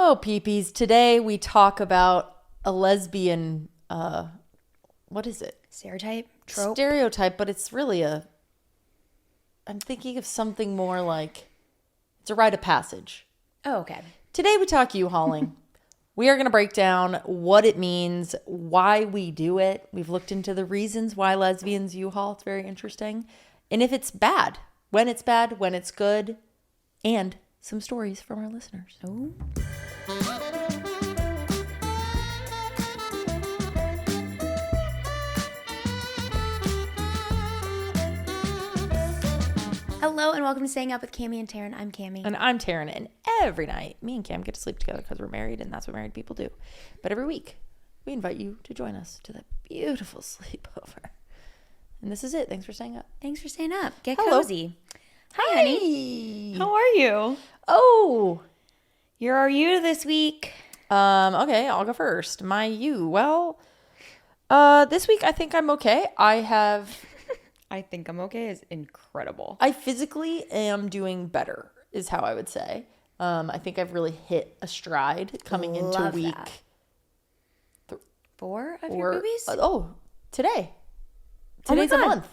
Oh, peepees. Today we talk about a lesbian, what is it? Stereotype? Trope? Stereotype, but it's really I'm thinking of something more like, it's a rite of passage. Oh, okay. Today we talk U-hauling. We are going to break down what it means, why we do it. We've looked into the reasons why lesbians U-haul. It's very interesting. And if it's bad, when it's good, and some stories from our listeners. Oh. Hello and welcome to Staying Up with Cami and Taryn. I'm Cami. And I'm Taryn, and every night, me and Cam get to sleep together because we're married, and that's what married people do. But every week, we invite you to join us to that beautiful sleepover. And this is it. Thanks for staying up. Thanks for staying up. Get Hello. cozy. Hi, honey. How are you? Oh. You're our you this week. Okay, I'll go first. My you. Well, this week I think I'm okay. I think I'm okay is incredible. I physically am doing better, is how I would say. I think I've really hit a stride coming into week that. 4 of your boobies? Today. Today's a month.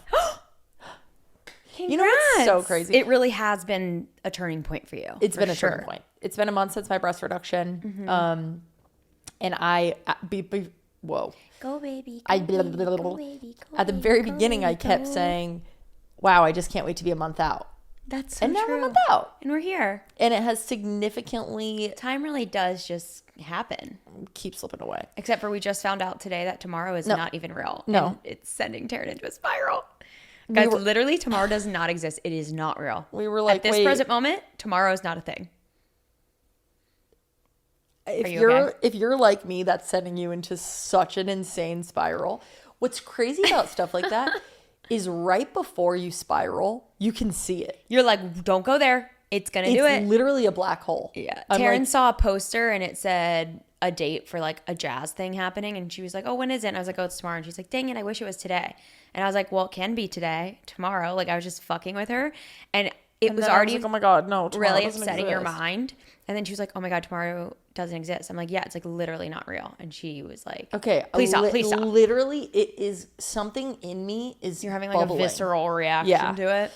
Congrats. You know what's so crazy? It really has been a turning point for you. It's been a turning point. It's been a month since my breast reduction. Mm-hmm. And whoa. Go baby. Go baby. At the very beginning, I kept saying, wow, I just can't wait to be a month out. That's so and now true. we're a month out. And we're here. And it has significantly... Time really does just happen. Keep slipping away. Except for we just found out today that tomorrow is not even real. No. And it's sending Taryn into a spiral. Guys, literally, tomorrow does not exist. It is not real. We were like, at this present moment, tomorrow is not a thing. If you're like me, that's sending you into such an insane spiral. What's crazy about stuff like that is right before you spiral, you can see it. You're like, don't go there. It's going to do it. It's literally a black hole. Yeah. Taryn saw a poster and it said a date for like a jazz thing happening. And she was like, oh, when is it? And I was like, oh, it's tomorrow. And she's like, dang it, I wish it was today. And I was like, well, it can be today, tomorrow. Like I was just fucking with her. And it was already like, oh my God, no, really upsetting your mind. And then she was like, oh my God, tomorrow doesn't exist. I'm like, yeah, it's like literally not real. And she was like, okay, please stop. Literally, it is something in me is you're having like bubbling. A visceral reaction to it.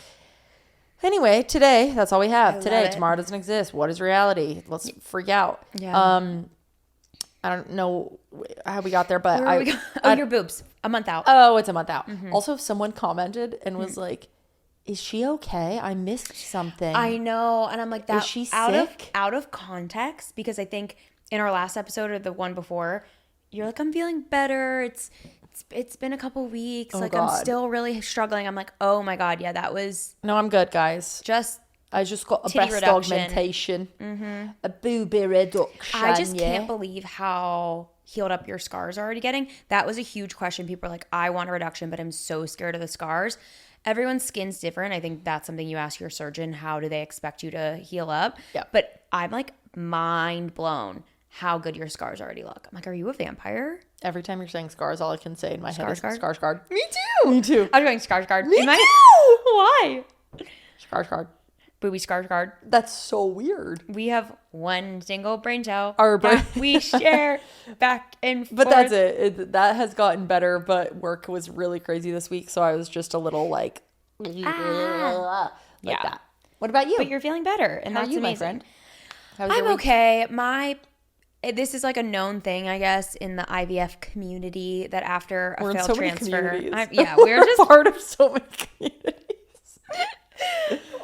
Anyway, today, that's all we have. Today, tomorrow doesn't exist. What is reality? Let's freak out. Yeah. I don't know how we got there, but your boobs, a month out. Oh, it's a month out. Mm-hmm. Also, someone commented and was like, is she okay? I missed something. I know. And I'm like, that is she sick? Out of context, because I think in our last episode or the one before, you're like, I'm feeling better. It's been a couple weeks. Oh, like God. I'm still really struggling. I'm like, oh my God, yeah, that was No, I'm good, guys. I just got a breast augmentation. Mm-hmm. A boobie reduction. I just can't believe how healed up your scars are already getting. That was a huge question. People are like, I want a reduction, but I'm so scared of the scars. Everyone's skin's different. I think that's something you ask your surgeon. How do they expect you to heal up? Yeah. But I'm like mind blown how good your scars already look. I'm like, are you a vampire? Every time you're saying scars, all I can say in my head is Skarsgård? Skarsgård. Me too. Me too. I was going Skarsgård. Me too. Why? Skarsgård. Booby Skarsgård. That's so weird. We have one single brain cell. Our brain. We share back and forth. But that's it. That has gotten better, but work was really crazy this week, so I was just a little like yeah. that. What about you? But you're feeling better, and How that's are you, amazing. my friend? How was I'm your week? okay. This is like a known thing, I guess, in the IVF community that after a failed transfer, we're just part of so many communities.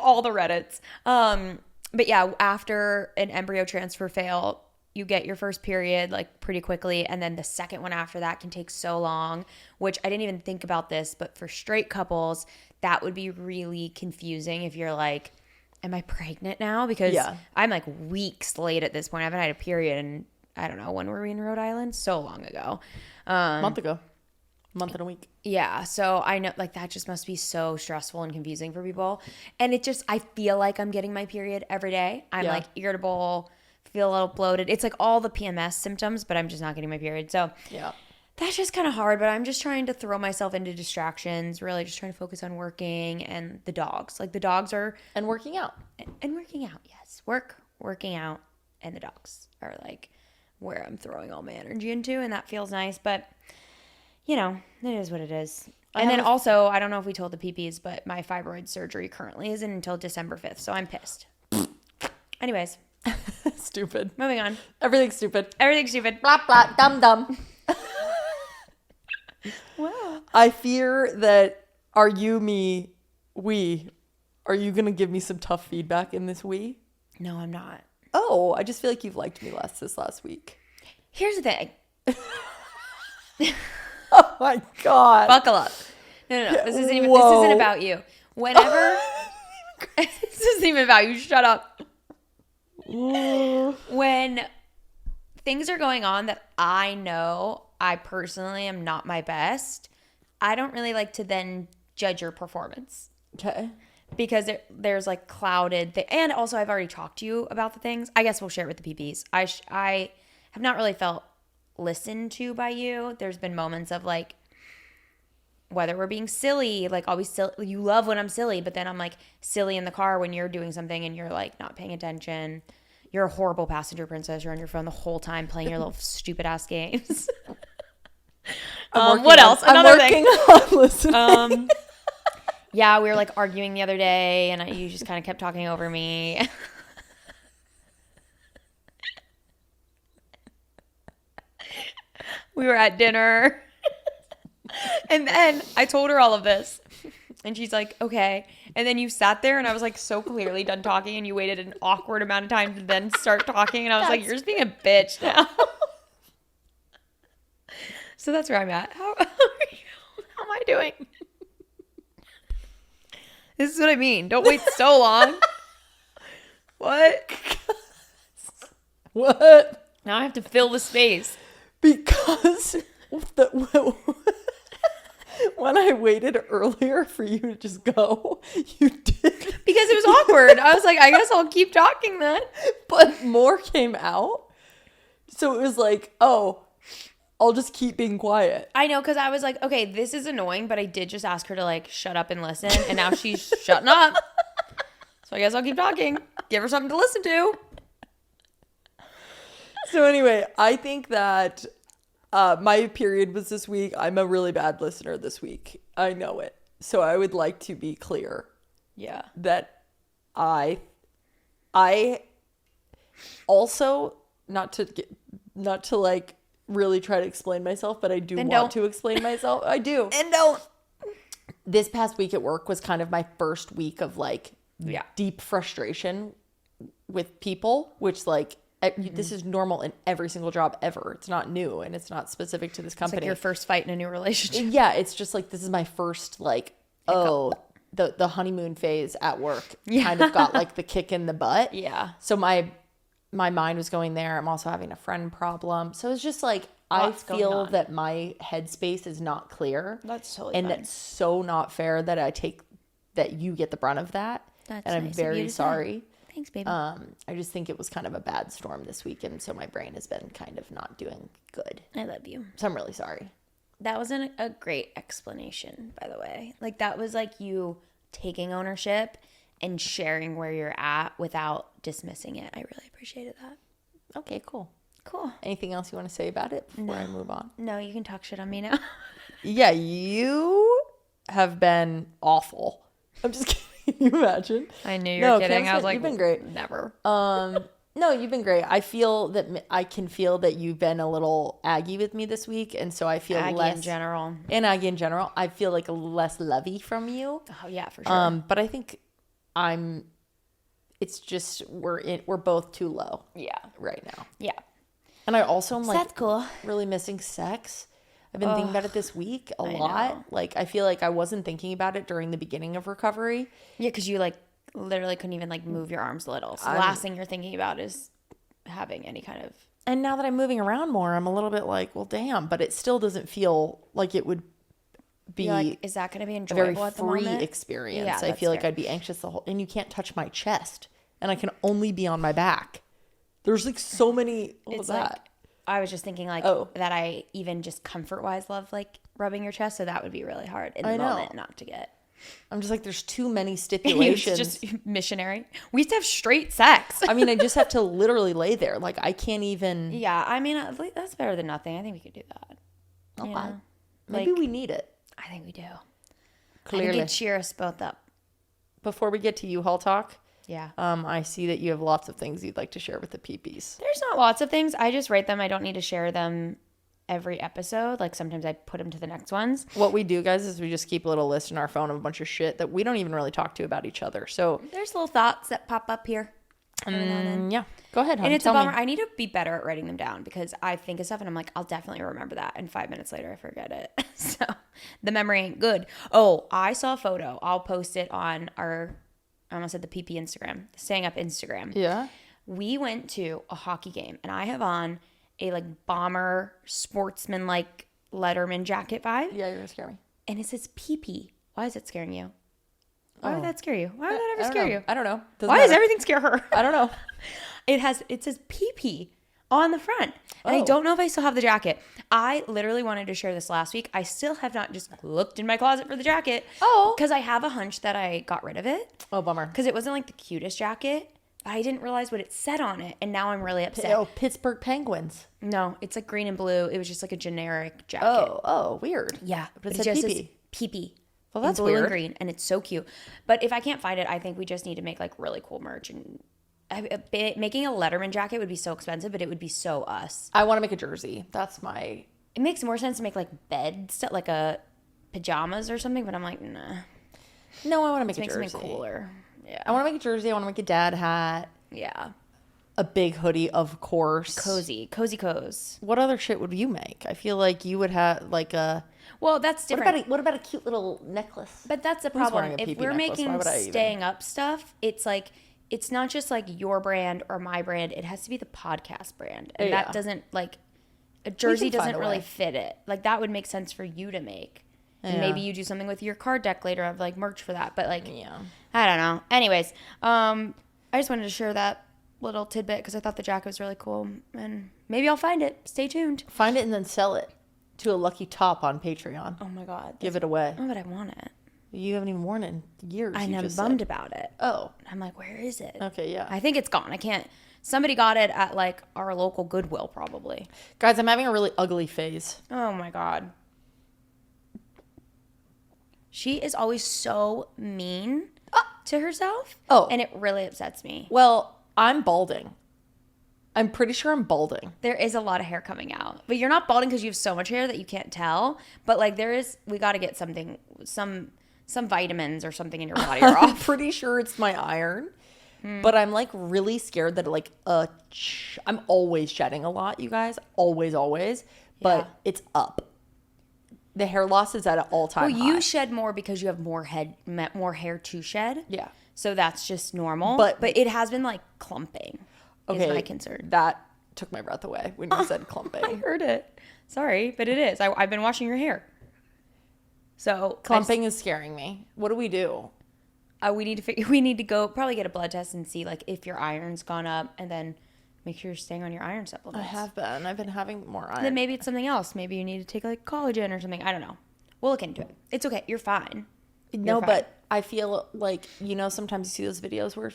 all the Reddits. But yeah, after an embryo transfer fail, you get your first period like pretty quickly, and then the second one after that can take so long, which I didn't even think about this, but for straight couples, that would be really confusing if you're like, am I pregnant now? Because I'm like weeks late at this point. I haven't had a period in, I don't know, when were we in Rhode Island? So long ago. A month ago. A month and a week. Yeah. So I know like that just must be so stressful and confusing for people. And it just, I feel like I'm getting my period every day. I'm like irritable, feel a little bloated. It's like all the PMS symptoms, but I'm just not getting my period. So yeah. That's just kind of hard, but I'm just trying to throw myself into distractions, really just trying to focus on working and the dogs. Like the dogs are... And working out. And working out, yes. Working out, and the ducks are like where I'm throwing all my energy into, and that feels nice. But you know, it is what it is. And then also, I don't know if we told the PPs, but my fibroid surgery currently isn't until December 5th, so I'm pissed. Anyways. Stupid. Moving on. Everything's stupid. Everything's stupid. Blah, blah, dumb, dumb. Wow. I fear that are you going to give me some tough feedback in this we? No, I'm not. Oh, I just feel like you've liked me less this last week. Here's the thing. Oh my God. Buckle up. No. This isn't about you. Whenever this isn't even about you. Shut up. When things are going on that I know I personally am not my best, I don't really like to then judge your performance. Okay. Because there's like clouded and also I've already talked to you about the things. I guess we'll share it with the PPs. I have not really felt listened to by you. There's been moments of like whether we're being silly, like always silly. You love when I'm silly, but then I'm like silly in the car when you're doing something and you're like not paying attention. You're a horrible passenger princess. You're on your phone the whole time playing your little stupid ass games. What else? Another thing. On listening. Yeah, we were like arguing the other day, and you just kind of kept talking over me. We were at dinner. And then I told her all of this. And she's like, okay. And then you sat there and I was like so clearly done talking and you waited an awkward amount of time to then start talking. And I was like, you're just being a bitch now. So that's where I'm at. How are you? How am I doing? This is what I mean. Don't wait so long. What? What? Now I have to fill the space. Because when I waited earlier for you to just go, you did. Because it was awkward. I was like, I guess I'll keep talking then. But more came out. So it was like, oh, I'll just keep being quiet. I know, because I was like, okay, this is annoying, but I did just ask her to like shut up and listen. And now she's shutting up. So I guess I'll keep talking. Give her something to listen to. So anyway, I think that my period was this week. I'm a really bad listener this week. I know it. So I would like to be clear. Yeah. That I also not to like really try to explain myself, but I do want to explain myself. I do. And don't. This past week at work was kind of my first week of like deep frustration with people, which like this is normal in every single job ever. It's not new and it's not specific to this company. It's like your first fight in a new relationship. Yeah, it's just like this is my first like the honeymoon phase at work kind of got like the kick in the butt. Yeah. So my mind was going there. I'm also having a friend problem. So it's just like I feel that my headspace is not clear. That's totally and fine. that's so not fair that you get the brunt of that. That's and I'm nice very sorry. Thanks, baby. I just think it was kind of a bad storm this week, and so my brain has been kind of not doing good. I love you. So I'm really sorry. That wasn't a great explanation, by the way. Like that was like you taking ownership and sharing where you're at without dismissing it. I really appreciated that. Okay, cool. Cool. Anything else you want to say about it before I move on? No, you can talk shit on me now. Yeah, you have been awful. I'm just kidding. Can you imagine? I knew you were kidding. I was like, you've been great. Never. No, you've been great. I can feel that you've been a little aggy with me this week, and so I feel Aggie less in general. And aggy in general. I feel like less lovey from you. Oh yeah, for sure. But I think it's just we're both too low. Yeah. Right now. Yeah. And I also am like that's cool. really missing sex. I've been thinking about it this week a lot. Know. Like I feel like I wasn't thinking about it during the beginning of recovery. Yeah, because you like literally couldn't even like move your arms a little. So the last thing you're thinking about is having any kind of. And now that I'm moving around more, I'm a little bit like, well, damn. But it still doesn't feel like it would be like, is that going to be a enjoyable very at the free moment? experience. Yeah, I feel like fair. I'd be anxious the whole. And you can't touch my chest, and I can only be on my back. There's like so many. What was that? Like, I was just thinking like that I even just comfort wise love like rubbing your chest, so that would be really hard in the moment not to get. I'm just like, there's too many It's stipulations. just missionary. We used to have straight sex. I mean, I just have to literally lay there. Like, I can't even. Yeah, I mean, that's better than nothing. I think we could do that. Okay. You know? Maybe Like, we need it. I think we do. I Clearly. think it'd cheer us both up. Before we get to U-Haul talk, Yeah. I see that you have lots of things you'd like to share with the peepees. There's not lots of things. I just write them. I don't need to share them every episode. Like sometimes I put them to the next ones. What we do, guys, is we just keep a little list in our phone of a bunch of shit that we don't even really talk to about each other. So There's little thoughts that pop up here. Every now and then. yeah, go ahead, hon. And it's Tell a bummer. me. I need to be better at writing them down because I think of stuff and I'm like, I'll definitely remember that. And 5 minutes later, I forget it. So the memory ain't good. Oh, I saw a photo. I'll post it on our, I almost said the PP Instagram, the Staying Up Instagram. Yeah. We went to a hockey game and I have on a like bomber sportsman like Letterman jacket vibe. Yeah, you're gonna scare me. And it says PP. Why is it scaring you? Why Oh. would that scare you? Why would that I ever don't scare know. you? I don't know. Doesn't Why does matter. everything scare her? I don't know. It says PP on the front. And I Oh. don't know if I still have the jacket. I literally wanted to share this last week. I still have not just looked in my closet for the jacket. Oh. Because I have a hunch that I got rid of it. Oh, bummer. Because it wasn't like the cutest jacket. I didn't realize what it said on it. And now I'm really upset. Oh, Pittsburgh Penguins. No, it's like green and blue. It was just like a generic jacket. Oh, weird. Yeah. But it it said just PP. says PP. Well, in that's blue weird. and green. And it's so cute. But if I can't find it, I think we just need to make like really cool merch. And making a Letterman jacket would be so expensive, but it would be so us. I want to make a jersey. That's my. It makes more sense to make like bed stuff, like a pajamas or something. But I'm like, nah. No, I want to make Let's a make jersey. something cooler. Yeah. I want to make a jersey. I want to make a dad hat. Yeah. A big hoodie, of course. Cozy coz. What other shit would you make? I feel like you would have like a. Well, that's different. What about a cute little necklace? But that's the Who's wearing problem. a If PP we're necklace? Why making would I even? staying up stuff, it's like it's not just like your brand or my brand. It has to be the podcast brand, and Yeah. that doesn't like a jersey can find doesn't a really way. fit it. Like that would make sense for you to make, and Yeah. maybe you do something with your card deck later of like merch for that. But like, Yeah. I don't know. Anyways, I just wanted to share that little tidbit because I thought the jacket was really cool, and maybe I'll find it. Stay tuned. Find it and then sell it to a lucky top on Patreon. Oh my god, Give it away. oh, but I want it. You haven't even worn it in years. And you I'm just bummed said. about it. Oh, I'm like, where is it? okay, yeah. I think it's gone. I can't. Somebody got it at like our local Goodwill, probably. Guys, I'm having a really ugly phase. Oh my god. She is always so mean to herself. Oh. And it really upsets me. Well, I'm balding. I'm pretty sure I'm balding. There is a lot of hair coming out, but you're not balding because you have so much hair that you can't tell. But like, we got to get something, some vitamins or something in your body or I'm off. pretty sure it's my iron. But I'm like really scared that like I'm always shedding a lot, you guys. Always. But Yeah. it's up. The hair loss is at an all-time Well, high. you shed more because you have more hair to shed. Yeah. So that's just normal. But- But it has been like clumping. Okay. Is my concern. That took my breath away when you said I clumping. heard it. Sorry, but it is. I've been washing your hair. So Clumping is scaring me. What do we do? we need to go probably get a blood test and see like if your iron's gone up, and then make sure you're staying on your iron I supplements. have been. I've been having more iron. Then maybe it's something else. Maybe you need to take like collagen or something. I don't know. We'll look into it. It's okay. You're fine. No, You're fine. but I feel like, sometimes you see those videos where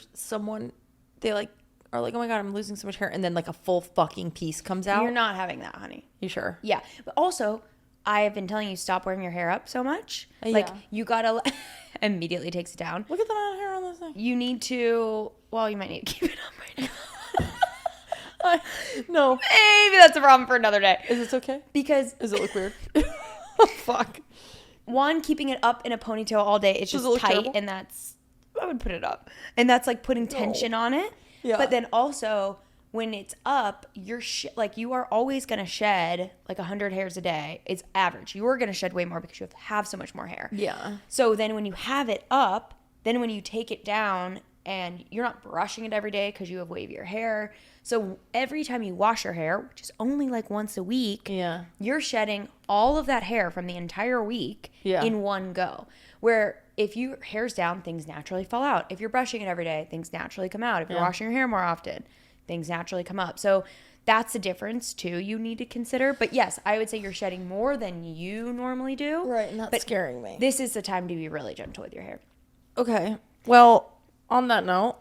they like are like, oh my God, I'm losing so much hair. And then like a full fucking piece comes out. You're not having that, honey. You sure? Yeah. But also, I have been telling you stop wearing your hair up so much. Like Yeah. you gotta immediately takes it down. Look at the amount of hair on this thing. You need to. Well, you might need to keep it up right now. No. Maybe that's a problem for another day. Is this okay? Because Does it look weird? Oh, fuck. one, keeping it up in a ponytail all day, it's Does just it look tight, terrible? and I would put it up, and that's like putting tension on it. Yeah. But then also when it's up, you are always gonna shed like 100 hairs a day. It's average. You are gonna shed way more because you have so much more hair. Yeah. So then when you have it up, then when you take it down and you're not brushing it every day because you have wavier hair. So every time you wash your hair, which is only like once a week, Yeah. you're shedding all of that hair from the entire week Yeah. in one go. Where if your hair's down, things naturally fall out. If you're brushing it every day, things naturally come out. If you're Yeah. washing your hair more often, things naturally come up. So that's the difference too you need to consider. But yes, I would say you're shedding more than you normally do. Right, and that's scaring me. This is the time to be really gentle with your hair. Okay. Well, on that note,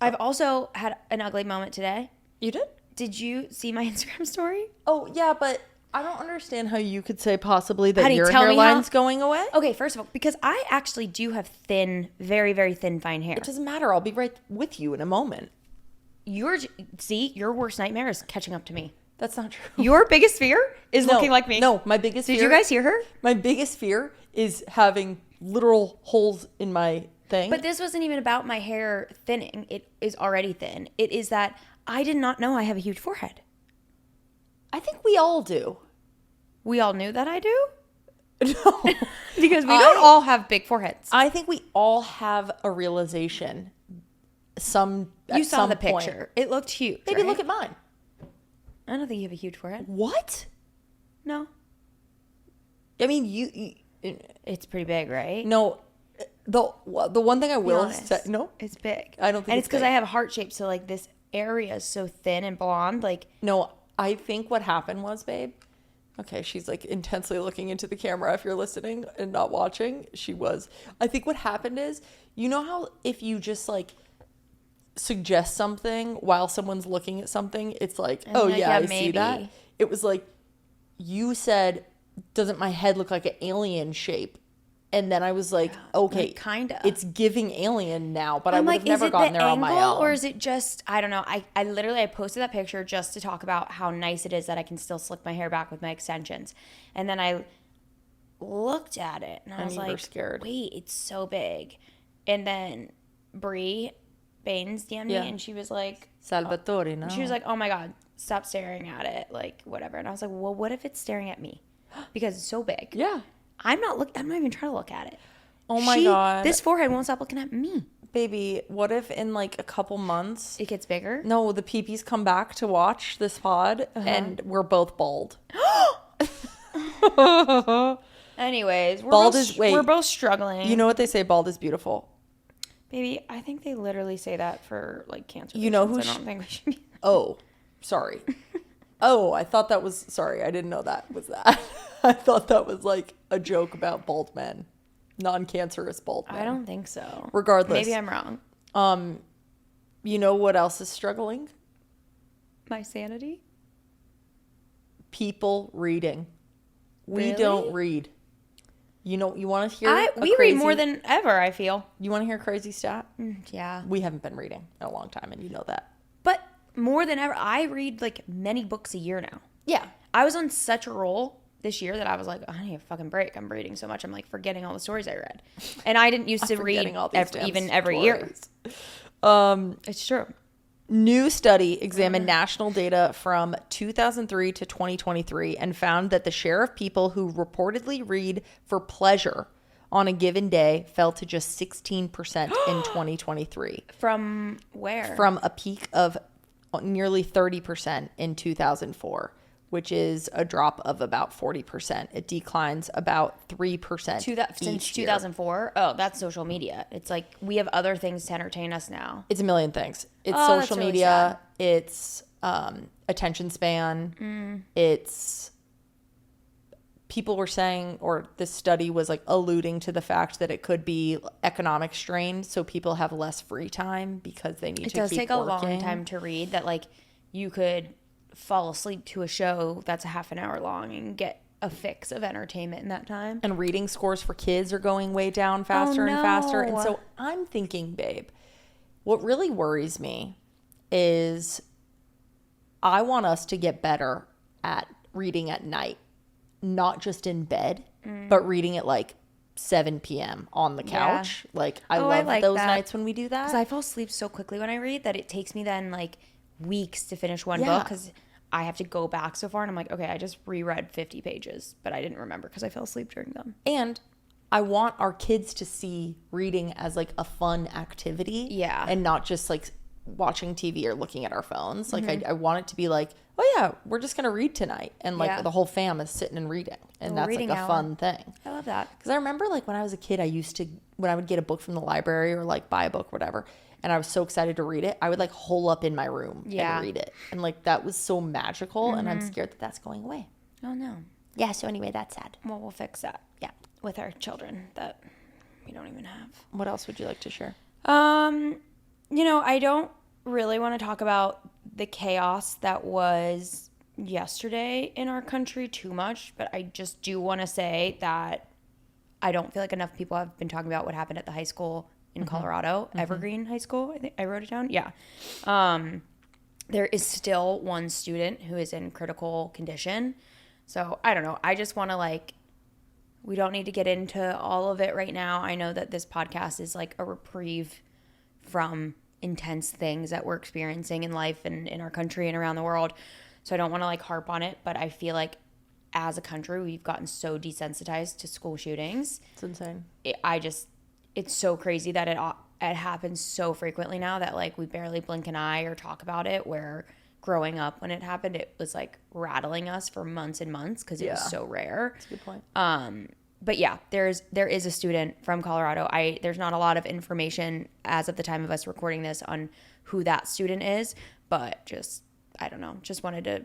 I've also had an ugly moment today. you did? Did you see my Instagram story? Oh, yeah, but I don't understand how you could say possibly that Honey, your tell me hairline's how- going away. Okay, first of all, because I actually do have thin, very, very thin, fine hair. It doesn't matter. I'll be right with you in a moment. Your worst nightmare is catching up to me. That's not true. Your biggest fear is looking like me. No, my biggest fear. Did you guys hear her? My biggest fear is having literal holes in my thing. But this wasn't even about my hair thinning. It is already thin. It is that I did not know I have a huge forehead. I think we all do. We all knew that I do? No. Because we don't all have big foreheads. I think we all have a realization. You saw the picture. It looked huge. Maybe right? look at mine. I don't think you have a huge forehead. What? No. I mean, you It's pretty big, right? no. The one thing I Be will honest. say, no, It's big. I don't think And it's it's because big. I have a heart shape, so like this area is so thin and blonde. Like, no. I think what happened was, babe. Okay, she's like intensely looking into the camera. If you're listening and not watching, she was. I think what happened is, you know how if you just like suggest something while someone's looking at something, it's like, oh like, yeah, yeah, I see maybe. that. It was like you said, doesn't my head look like an alien shape? And then I was like, okay, like, kinda. It's giving alien now, but I I'm would like, have never is it gotten the there angle on my own. or is it just, I don't know. I literally posted that picture just to talk about how nice it is that I can still slick my hair back with my extensions. And then I looked at it and I was you were like, scared. wait, it's so big. And then Bree Baines DM'd me Yeah. and she was like, Salvatore, no? she was like, oh my God, stop staring at it. Like, whatever. And I was like, well, what if it's staring at me? Because it's so big. yeah. I'm not even trying to look at it. Oh my God. This forehead won't stop looking at me. Baby, what if in like a couple months, It gets bigger. no, the peepees come back to watch this pod and we're both bald. Anyways, Bald is- wait. we're both struggling. You know what they say, bald is beautiful. Baby, I think they literally say that for like cancer. You know patients. who I don't think we should be. Oh, sorry. Oh, I thought that was, sorry, I didn't know that was that. I thought that was like a joke about bald men, non-cancerous bald men. I don't think so. Regardless. Maybe I'm wrong. You know what else is struggling? My sanity. People reading. We Really? don't read. You know, you want to hear We read more than ever, I feel. You want to hear a crazy stat? Yeah. We haven't been reading in a long time, and you know that. But more than ever, I read like many books a year now. Yeah. I was on such a roll this year that I was like, I need a fucking break. I'm reading so much. I'm like forgetting all the stories I read. And I didn't used to read Forgetting all these damn even every year. stories. It's true. New study examined national data from 2003 to 2023 and found that the share of people who reportedly read for pleasure on a given day fell to just 16% in 2023. From where? From a peak of nearly 30% in 2004, which is a drop of about 40%. It declines about 3% Since each year. 2004. Oh, that's social media. It's like we have other things to entertain us now. It's a million things. It's Oh, that's social really media. It's attention span. It's people were saying, or this study was like alluding to the fact that it could be economic strain, so people have less free time because they need It to does keep take a working. long time to read. That like you could fall asleep to a show that's a half an hour long and get a fix of entertainment in that time. And reading scores for kids are going way down faster and faster. And no. so I'm thinking, babe, what really worries me is I want us to get better at reading at night, not just in bed, but reading at like 7 p.m. on the couch. Like I love like those that. nights when we do that. Because I fall asleep so quickly when I read that it takes me then like weeks to finish one Yeah. book because I have to go back so far and I'm like, okay, I just reread 50 pages, but I didn't remember because I fell asleep during them. And I want our kids to see reading as like a fun activity. Yeah. And not just like watching TV or looking at our phones. Like I want it to be like, oh yeah, we're just going to read tonight. And like Yeah. the whole fam is sitting and reading. And that's like reading a hour. fun thing. I love that. Because I remember like when I was a kid, I used to, when I would get a book from the library or like buy a book, whatever, and I was so excited to read it, I would like hole up in my room and read it. And like that was so magical, and I'm scared that that's going away. Oh no. Yeah, so anyway, that's sad. Well, we'll fix that. Yeah. With our children that we don't even have. What else would you like to share? I don't really want to talk about the chaos that was yesterday in our country too much, but I just do want to say that I don't feel like enough people have been talking about what happened at the high school in Colorado, Evergreen High School. I think I wrote it down. Yeah. There is still one student who is in critical condition. So I don't know. I just want to we don't need to get into all of it right now. I know that this podcast is like a reprieve from intense things that we're experiencing in life and in our country and around the world. So I don't want to harp on it, but I feel like as a country, we've gotten so desensitized to school shootings. It's insane. It's so crazy that it happens so frequently now that we barely blink an eye or talk about it, where growing up when it happened, it was rattling us for months and months because it was so rare. That's a good point. But yeah, there is a student from Colorado. There's not a lot of information as of the time of us recording this on who that student is, but I don't know, just wanted to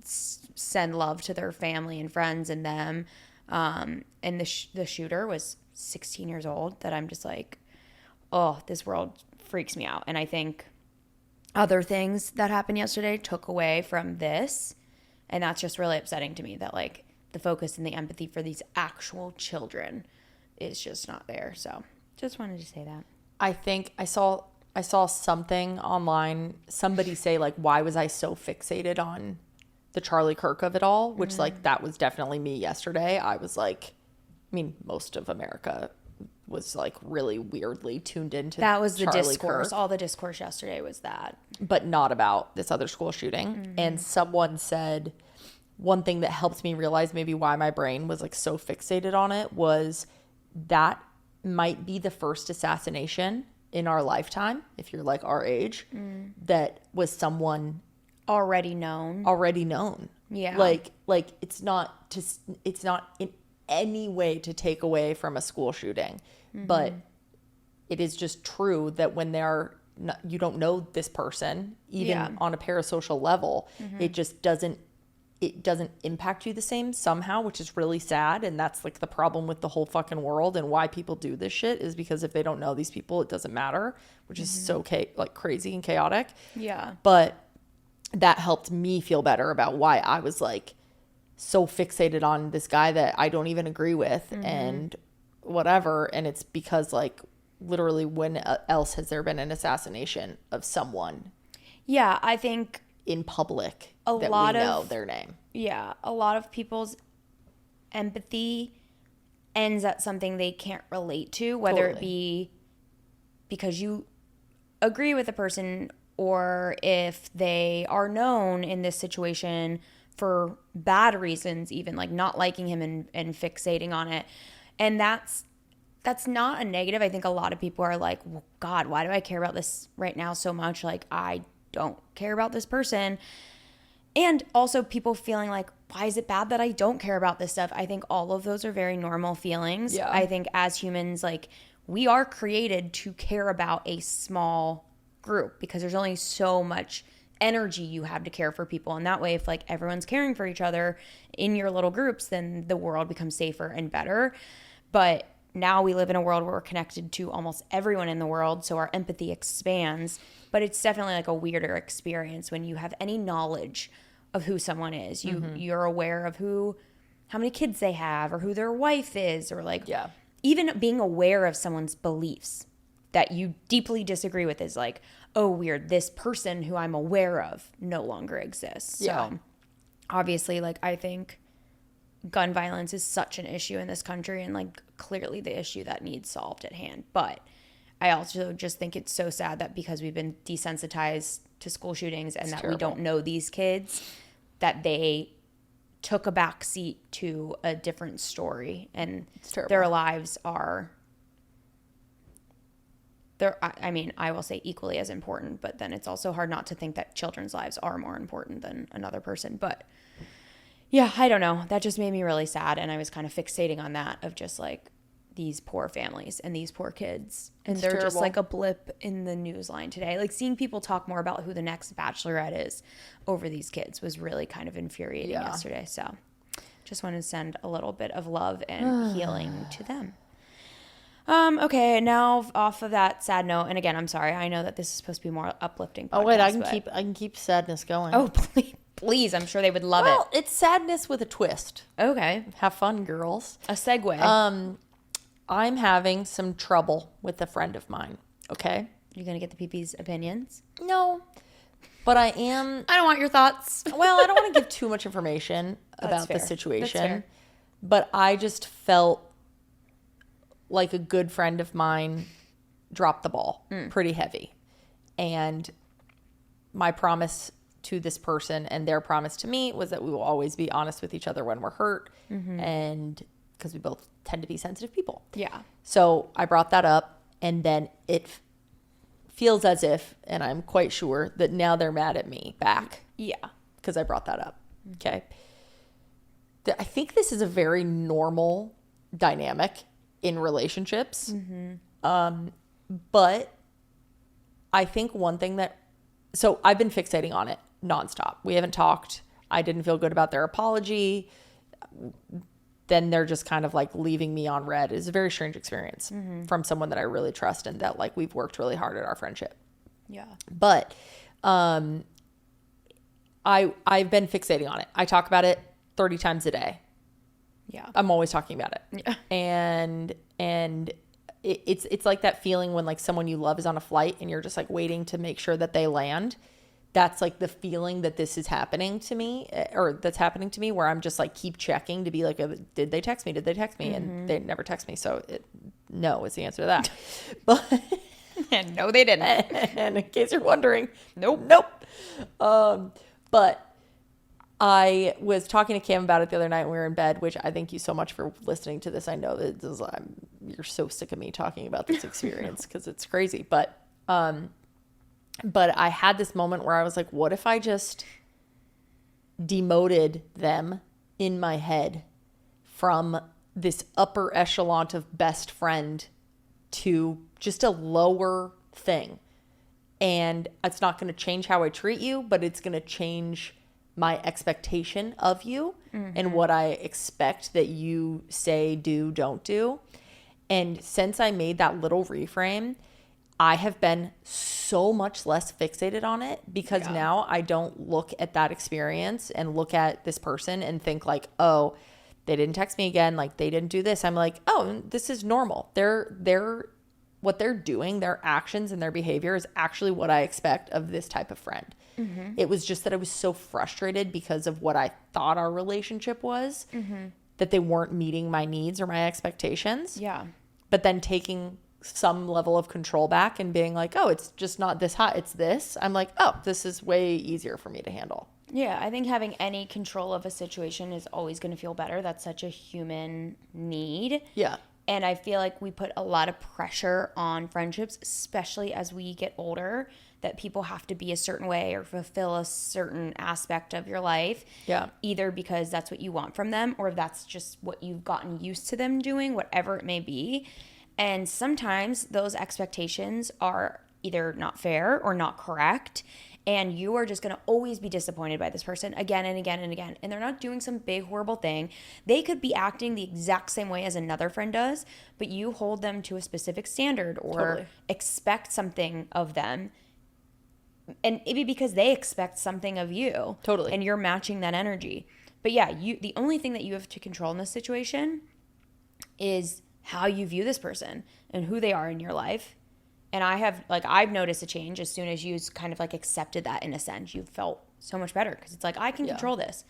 send love to their family and friends and them. And the shooter was 16 years old. That I'm just oh, this world freaks me out. And I think other things that happened yesterday took away from this, and that's just really upsetting to me that the focus and the empathy for these actual children is just not there. So just wanted to say that. I think I saw something online, somebody say why was I so fixated on the Charlie Kirk of it all, which that was definitely me yesterday. I was most of America was really weirdly tuned into that was the Charlie discourse. Kirk, all the discourse yesterday was that, but not about this other school shooting. And someone said one thing that helped me realize maybe why my brain was so fixated on it was that might be the first assassination in our lifetime, if you're our age, that was someone already known. Yeah. It's not in any way to take away from a school shooting, but it is just true that when you don't know this person, even on a parasocial level, it just doesn't impact you the same somehow, which is really sad. And that's the problem with the whole fucking world, and why people do this shit is because if they don't know these people, it doesn't matter, which is so crazy and chaotic. Yeah. But that helped me feel better about why I was so fixated on this guy that I don't even agree with and whatever. And it's because literally when else has there been an assassination of someone? Yeah, I think in public that we know their name. Yeah, a lot of people's empathy ends at something they can't relate to, whether it be because you agree with a person or if they are known in this situation for bad reasons, even not liking him and fixating on it. And that's not a negative. I think a lot of people are well, God, why do I care about this right now so much? I don't care about this person. And also people feeling why is it bad that I don't care about this stuff? I think all of those are very normal feelings. Yeah. I think as humans, we are created to care about a small group because there's only so much energy you have to care for people. And that way, if everyone's caring for each other in your little groups, then the world becomes safer and better. But now we live in a world where we're connected to almost everyone in the world, so our empathy expands. But it's definitely a weirder experience when you have any knowledge of who someone is. You're aware of how many kids they have or who their wife is, or even being aware of someone's beliefs that you deeply disagree with is oh, weird, this person who I'm aware of no longer exists. Yeah. So obviously, I think gun violence is such an issue in this country and clearly the issue that needs solved at hand. But I also just think it's so sad that because we've been desensitized to school shootings and that we don't know these kids, that they took a back seat to a different story, and their lives are I will say equally as important, but then it's also hard not to think that children's lives are more important than another person. But yeah, I don't know. That just made me really sad. And I was kind of fixating on that of just these poor families and these poor kids. And It's they're just terrible. like a blip in the news line today. Like seeing people talk more about who the next bachelorette is over these kids was really kind of infuriating yesterday. So just wanted to send a little bit of love and healing to them. Okay, now off of that sad note, and again, I'm sorry. I know that this is supposed to be more uplifting. Oh wait, I podcast, can keep sadness going. Oh, please! I'm sure they would love well, it's sadness with a twist. it. Okay, Have fun, girls. a segue. I'm having some trouble with a friend of mine. Okay. You're gonna get the PP's opinions. No, but I am. I don't want your thoughts. Well, I don't want to give too much information about the fair. That's situation, fair. but I just felt like a good friend of mine dropped the ball pretty heavy. And my promise to this person and their promise to me was that we will always be honest with each other when we're hurt. And because we both tend to be sensitive people. Yeah. So I brought that up, and then it feels as if, and I'm quite sure, that now they're mad at me back. Yeah. Because I brought that up. Okay. I think this is a very normal dynamic in relationships. But I think one thing so I've been fixating on it nonstop. We haven't talked. I didn't feel good about their apology. Then they're just kind of like leaving me on red. It's a very strange experience from someone that I really trust and that like we've worked really hard at our friendship. Yeah. But I've been fixating on it. I talk about it 30 times a day. Yeah. I'm always talking about it. Yeah. And it's like that feeling when like someone you love is on a flight and you're just like waiting to make sure that they land. That's like the feeling that this is happening to me, or that's happening to me, where I'm just like keep checking to be like, did they text me? Did they text me? And they never text me. So no is the answer to that. But And no, they didn't. and in case you're wondering, Nope. But I was talking to Cam about it the other night when we were in bed, which I thank you so much for listening to this. I know that you're so sick of me talking about this experience because it's crazy. But I had this moment where I was like, what if I just demoted them in my head from this upper echelon of best friend to just a lower thing? And it's not going to change how I treat you, but it's going to change my expectation of you and what I expect that you say, do, don't do. And since I made that little reframe, I have been so much less fixated on it because now I don't look at that experience and look at this person and think like, oh, they didn't text me again. Like they didn't do this. I'm like, oh, this is normal. What they're doing, their actions and their behavior is actually what I expect of this type of friend. It was just that I was so frustrated because of what I thought our relationship was, that they weren't meeting my needs or my expectations. Yeah. But then taking some level of control back and being like, oh, it's just not this hot, it's this. I'm like, oh, this is way easier for me to handle. Yeah, I think having any control of a situation is always going to feel better. That's such a human need. Yeah. And I feel like we put a lot of pressure on friendships, especially as we get older, that people have to be a certain way or fulfill a certain aspect of your life. Yeah. Either because that's what you want from them or that's just what you've gotten used to them doing, whatever it may be. And sometimes those expectations are either not fair or not correct. And you are just going to always be disappointed by this person again and again and again. And they're not doing some big, horrible thing. They could be acting the exact same way as another friend does, but you hold them to a specific standard or expect something of them. And maybe because they expect something of you. Totally. And you're matching that energy. But yeah, the only thing that you have to control in this situation is how you view this person and who they are in your life. And I've noticed a change as soon as you kind of like accepted that in a sense. You felt so much better because it's like, I can control this.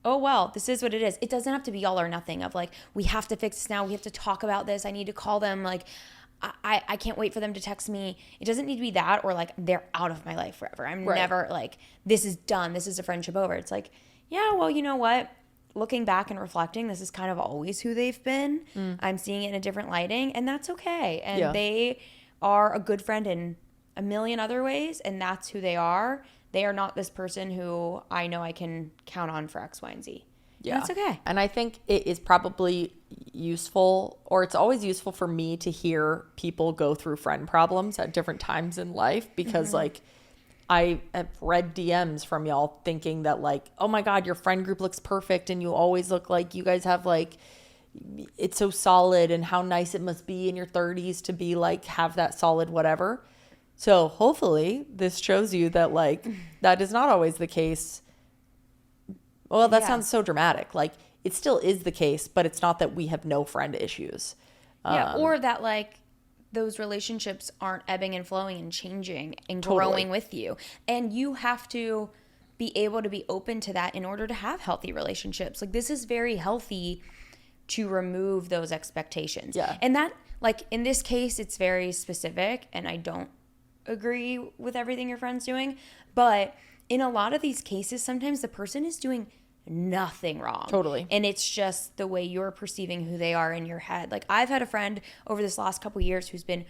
Oh, well, this is what it is. It doesn't have to be all or nothing of like, we have to fix this now. We have to talk about this. I need to call them. Like, I can't wait for them to text me. It doesn't need to be that or like they're out of my life forever. I'm never like, this is done. This is a friendship over. It's like, yeah, well, you know what? Looking back and reflecting, this is kind of always who they've been. I'm seeing it in a different lighting and that's okay. And they are a good friend in a million other ways and that's who they are. They are not this person who I know I can count on for X, Y, and Z. Yeah. That's okay. And I think it is probably useful, or it's always useful for me to hear people go through friend problems at different times in life, because like I have read DMs from y'all thinking that like, oh my God, your friend group looks perfect and you always look like you guys have like, it's so solid, and how nice it must be in your 30s to be like, have that solid whatever. So hopefully this shows you that like, that is not always the case. Well, that sounds so dramatic. Like, it still is the case, but it's not that we have no friend issues. Yeah, or that like those relationships aren't ebbing and flowing and changing and Totally. growing with you. And you have to be able to be open to that in order to have healthy relationships. Like, this is very healthy to remove those expectations. Yeah. And that, like, in this case, it's very specific, and I don't agree with everything your friend's doing. But in a lot of these cases, sometimes the person is doing nothing wrong. Totally. And it's just the way you're perceiving who they are in your head. Like, I've had a friend over this last couple years who's been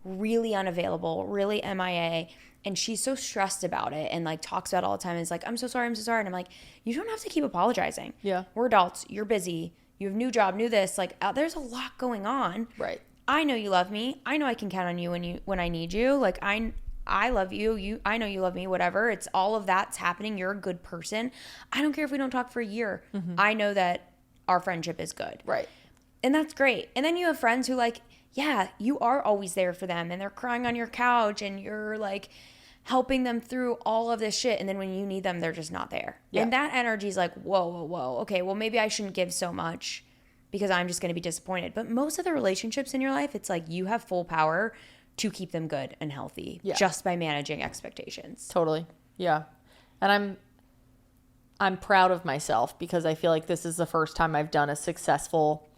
really unavailable, really MIA, and she's so stressed about it and like talks about it all the time. And is like, I'm so sorry. And I'm like, you don't have to keep apologizing. Yeah. We're adults. You're busy. You have new job, new this. Like, there's a lot going on. Right. I know you love me. I know I can count on you when I need you. Like, I love you. I know you love me, whatever. It's all of that's happening. You're a good person. I don't care if we don't talk for a year. I know that our friendship is good. Right. And that's great. And then you have friends who like, yeah, you are always there for them, and they're crying on your couch, and you're like helping them through all of this shit. And then when you need them, they're just not there. Yeah. And that energy is like, whoa. Okay, well, maybe I shouldn't give so much because I'm just going to be disappointed. But most of the relationships in your life, it's like you have full power to keep them good and healthy just by managing expectations. Totally. Yeah. And I'm proud of myself, because I feel like this is the first time I've done a successful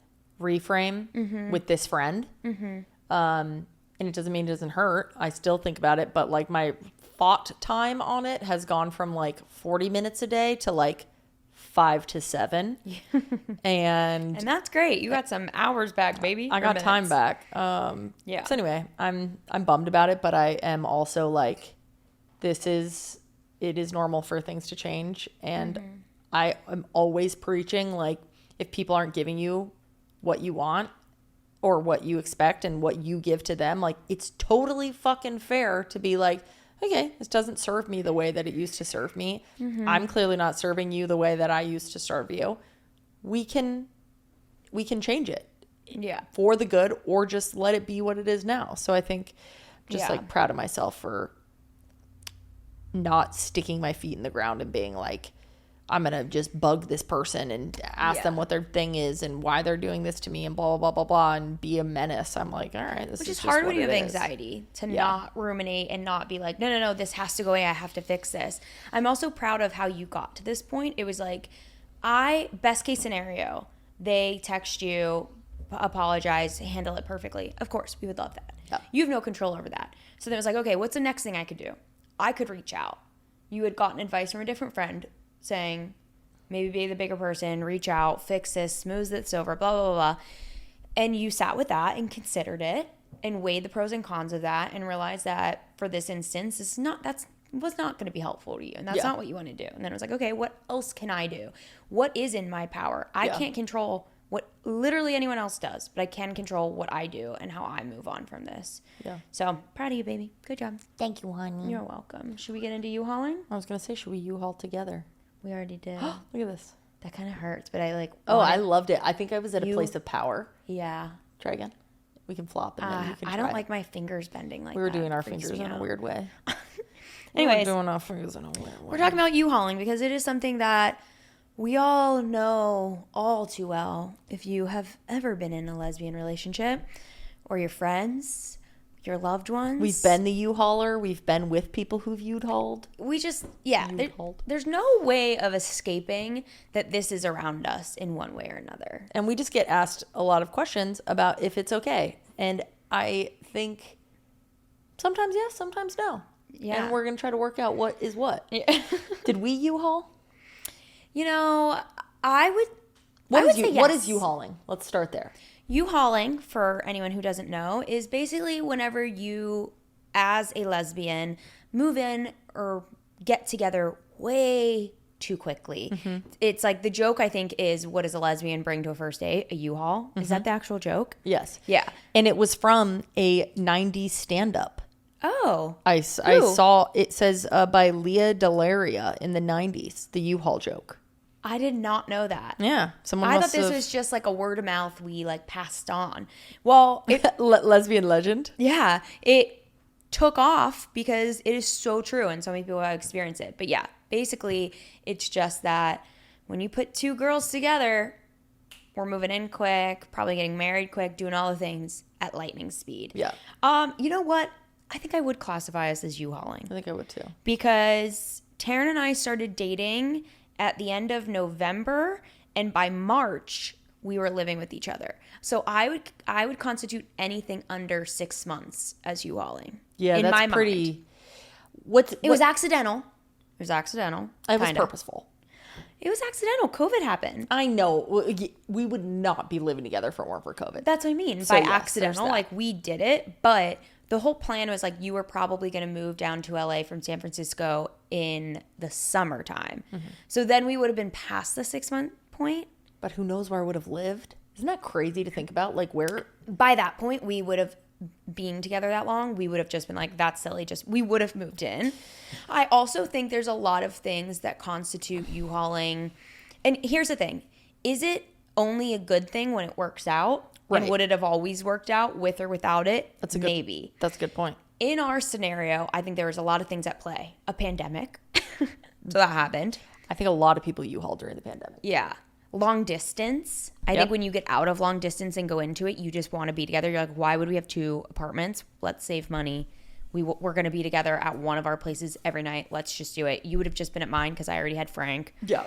reframe with this friend. And it doesn't mean it doesn't hurt. I still think about it, but like my thought time on it has gone from like 40 minutes a day to like 5 to 7. And that's great. You got some hours back, baby. I got time back. Yeah. So anyway, I'm bummed about it, but I am also like, it is normal for things to change. And I am always preaching, like, if people aren't giving you what you want or what you expect and what you give to them, like, it's totally fucking fair to be like, okay, this doesn't serve me the way that it used to serve me. I'm clearly not serving you the way that I used to serve you. We can change it. Yeah. For the good, or just let it be what it is now. So I think just like proud of myself for not sticking my feet in the ground and being like, I'm going to just bug this person and ask them what their thing is and why they're doing this to me and blah, blah, blah, blah, blah, and be a menace. I'm like, all right, this Which is is just hard what when you it have is. anxiety to not ruminate and not be like, no, this has to go away. I have to fix this. I'm also proud of how you got to this point. It was like, best case scenario, they text you, apologize, handle it perfectly. Of course, we would love that. Yeah. You have no control over that. So then it was like, okay, what's the next thing I could do? I could reach out. You had gotten advice from a different friend saying, maybe be the bigger person, reach out, fix this, smooth this over, blah, blah, blah, blah. And you sat with that and considered it and weighed the pros and cons of that and realized that for this instance, was not going to be helpful to you. And that's not what you want to do. And then it was like, okay, what else can I do? What is in my power? I can't control what literally anyone else does, but I can control what I do and how I move on from this. Yeah. So proud of you, baby. Good job. Thank you, honey. You're welcome. Should we get into U-hauling? I was going to say, should we U-Haul together? We already did. Look at this. That kind of hurts, but I like. Oh, I loved it. I think I was at a place of power. Yeah. Try again. We can flop and then you can try. I don't like my fingers bending like that. We were doing our Freaks fingers me in a out. weird way. Anyways, we were doing our fingers in a weird way. we're talking about U-hauling because it is something that we all know all too well. If you have ever been in a lesbian relationship, or your friends, your loved ones. We've been the U-hauler. We've been with people who've U-hauled. We just, there's no way of escaping that this is around us in one way or another. And we just get asked a lot of questions about if it's okay. And I think sometimes yes, sometimes no. Yeah. And we're going to try to work out what is what. Yeah. Did we U-haul? You know, I would say yes. What is U-hauling? Let's start there. U-hauling, for anyone who doesn't know, is basically whenever you, as a lesbian, move in or get together way too quickly. It's like the joke, I think, is what does a lesbian bring to a first date? A U-Haul? Is that the actual joke? Yes. Yeah. And it was from a 90s stand-up. Oh. I saw, it says by Leah Delaria in the 90s, the U-Haul joke. I did not know that. Yeah. Someone I thought must this have... was just like a word of mouth we like passed on. Well, lesbian legend. yeah, it took off because it is so true and so many people have experienced it. But yeah, basically it's just that when you put two girls together, we're moving in quick, probably getting married quick, doing all the things at lightning speed. Yeah. You know what? I think I would classify us as U-hauling. I think I would too. Because Taryn and I started dating at the end of November, and by March we were living with each other. So I would constitute anything under 6 months as U-hauling. Yeah, in that's my pretty... Mind. It was accidental. It was accidental. It was kinda. purposeful. It was accidental. COVID happened. I know. We would not be living together if it weren't for COVID. That's what I mean. So By yes, accidental, like we did it, but the whole plan was like you were probably going to move down to LA from San Francisco in the summertime. So then we would have been past the 6 month point. But who knows where I would have lived? Isn't that crazy to think about? Like where... By that point, we would have, being together that long, we would have just been like, that's silly. We would have moved in. I also think there's a lot of things that constitute U-hauling. And here's the thing. Is it only a good thing when it works out? Right. And would it have always worked out with or without it? Maybe. That's a good point. In our scenario, I think there was a lot of things at play. A pandemic. So that happened. I think a lot of people U-haul during the pandemic. Yeah. Long distance. I think when you get out of long distance and go into it, you just want to be together. You're like, why would we have two apartments? Let's save money. We're going to be together at one of our places every night. Let's just do it. You would have just been at mine because I already had Frank. Yeah.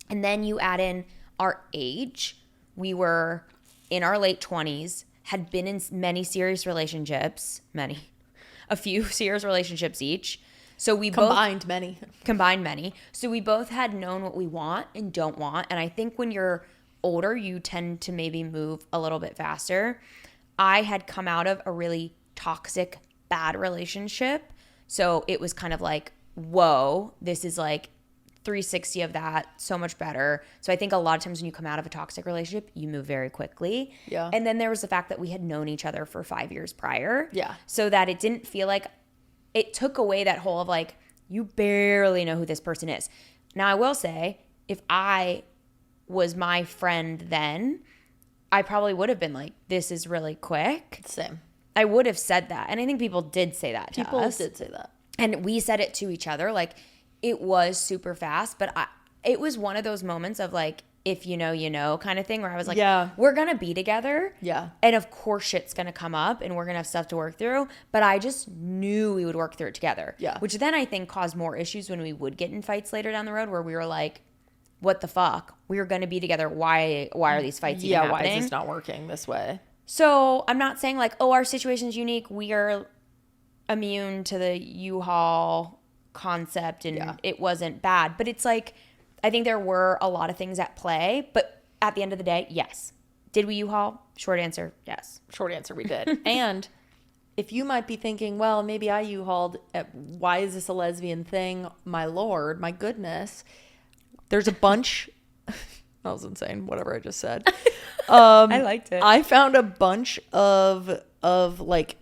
And then you add in our age. We were in our late 20s, had been in many serious relationships, a few serious relationships each. So we combined many. So we both had known what we want and don't want. And I think when you're older, you tend to maybe move a little bit faster. I had come out of a really toxic, bad relationship. So it was kind of like, whoa, this is like 360 of that, so much better. So I think a lot of times when you come out of a toxic relationship, you move very quickly. Yeah. And then there was the fact that we had known each other for 5 years prior. Yeah. So that it didn't feel like, it took away that whole of like, you barely know who this person is. Now I will say, if I was my friend then, I probably would have been like, this is really quick. Same. I would have said that. And I think people did say that to us. People did say that. And we said it to each other. Like, it was super fast, but it was one of those moments of like, if you know kind of thing where I was like, yeah, we're going to be together. Yeah. And of course shit's going to come up and we're going to have stuff to work through. But I just knew we would work through it together. Yeah. Which then I think caused more issues when we would get in fights later down the road where we were like, what the fuck? We were going to be together. Why are these fights even happening? Why is this not working this way? So I'm not saying like, oh, our situation's unique. We are immune to the U-Haul concept and it wasn't bad. But it's like, I think there were a lot of things at play. But at the end of the day, yes. Did we U-Haul? Short answer, yes. Short answer, we did. And if you might be thinking, well, maybe I U-Hauled. Why is this a lesbian thing? My Lord, my goodness. There's a bunch. That was insane. Whatever I just said. I liked it. I found a bunch of like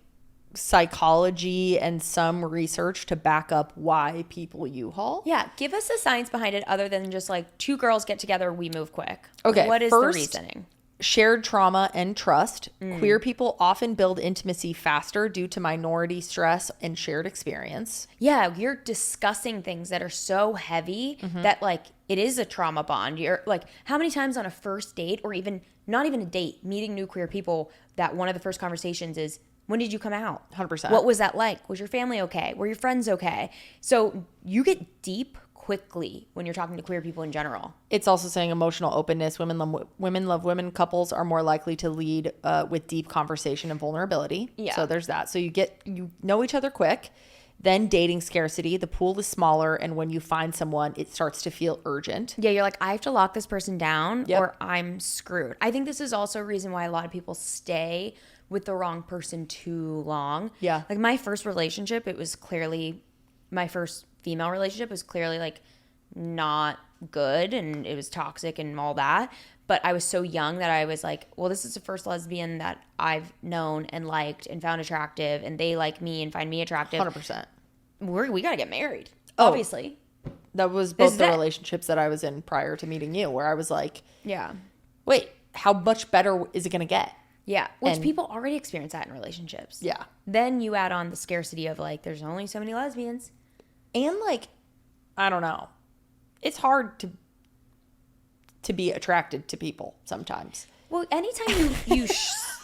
psychology and some research to back up why people U-Haul. Yeah, give us the science behind it other than just like two girls get together, we move quick. Okay, what is first, the reasoning? Shared trauma and trust. Queer people often build intimacy faster due to minority stress and shared experience. Yeah, you're discussing things that are so heavy that like it is a trauma bond. You're like, how many times on a first date or even not even a date, meeting new queer people, that one of the first conversations is, when did you come out? 100%. What was that like? Was your family okay? Were your friends okay? So you get deep quickly when you're talking to queer people in general. It's also saying emotional openness. Women love women. Couples are more likely to lead with deep conversation and vulnerability. Yeah. So there's that. So you know each other quick. Then dating scarcity. The pool is smaller, and when you find someone, it starts to feel urgent. Yeah, you're like, I have to lock this person down Yep. or I'm screwed. I think this is also a reason why a lot of people stay with the wrong person too long. Yeah. Like my first relationship, my first female relationship was clearly like not good and it was toxic and all that. But I was so young that I was like, well, this is the first lesbian that I've known and liked and found attractive, and they like me and find me attractive. 100%. We got to get married, Oh. obviously. That was both the relationships that I was in prior to meeting you, where I was like, yeah, wait, how much better is it going to get? Yeah, which people already experience that in relationships. Yeah. Then you add on the scarcity of like, there's only so many lesbians. And like, I don't know. It's hard to be attracted to people sometimes. Well, anytime you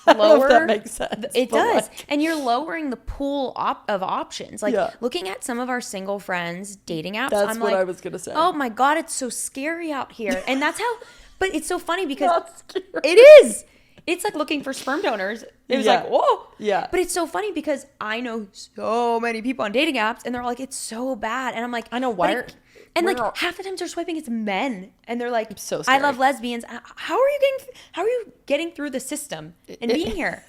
I don't know lower, if that makes sense. It but does. like- And you're lowering the pool of options. Like Yeah. looking at some of our single friends dating apps, That's I'm what like, I was going to say. oh my God, it's so scary out here. And that's how, but it's so funny because Not scary. it is. It's like looking for sperm donors. It was Yeah. like, whoa. Yeah. But it's so funny because I know so many people on dating apps and they're like, it's so bad. And I'm like, I know, but why it- are- and where like are- half the times they're swiping, it's men. And they're like, so I scary. love lesbians. How are you getting through the system and being here?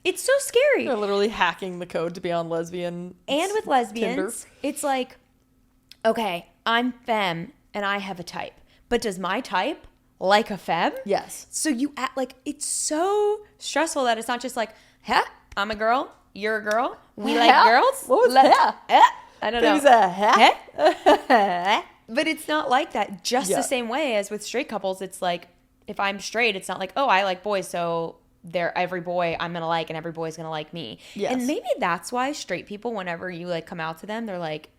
It's so scary. They're literally hacking the code to be on lesbian. And with lesbians, Tinder. it's like, okay, I'm femme and I have a type. But does my type like a femme? Yes. So you act like it's so stressful that it's not just like, huh, I'm a girl, you're a girl, we like Huh? girls. What was Let's- that? I don't know. There's a hat. Huh? But it's not like that. Just Yeah. the same way as with straight couples, it's like, if I'm straight, it's not like, oh, I like boys, so every boy I'm gonna like and every boy's gonna like me. Yes. And maybe that's why straight people, whenever you like come out to them, they're like,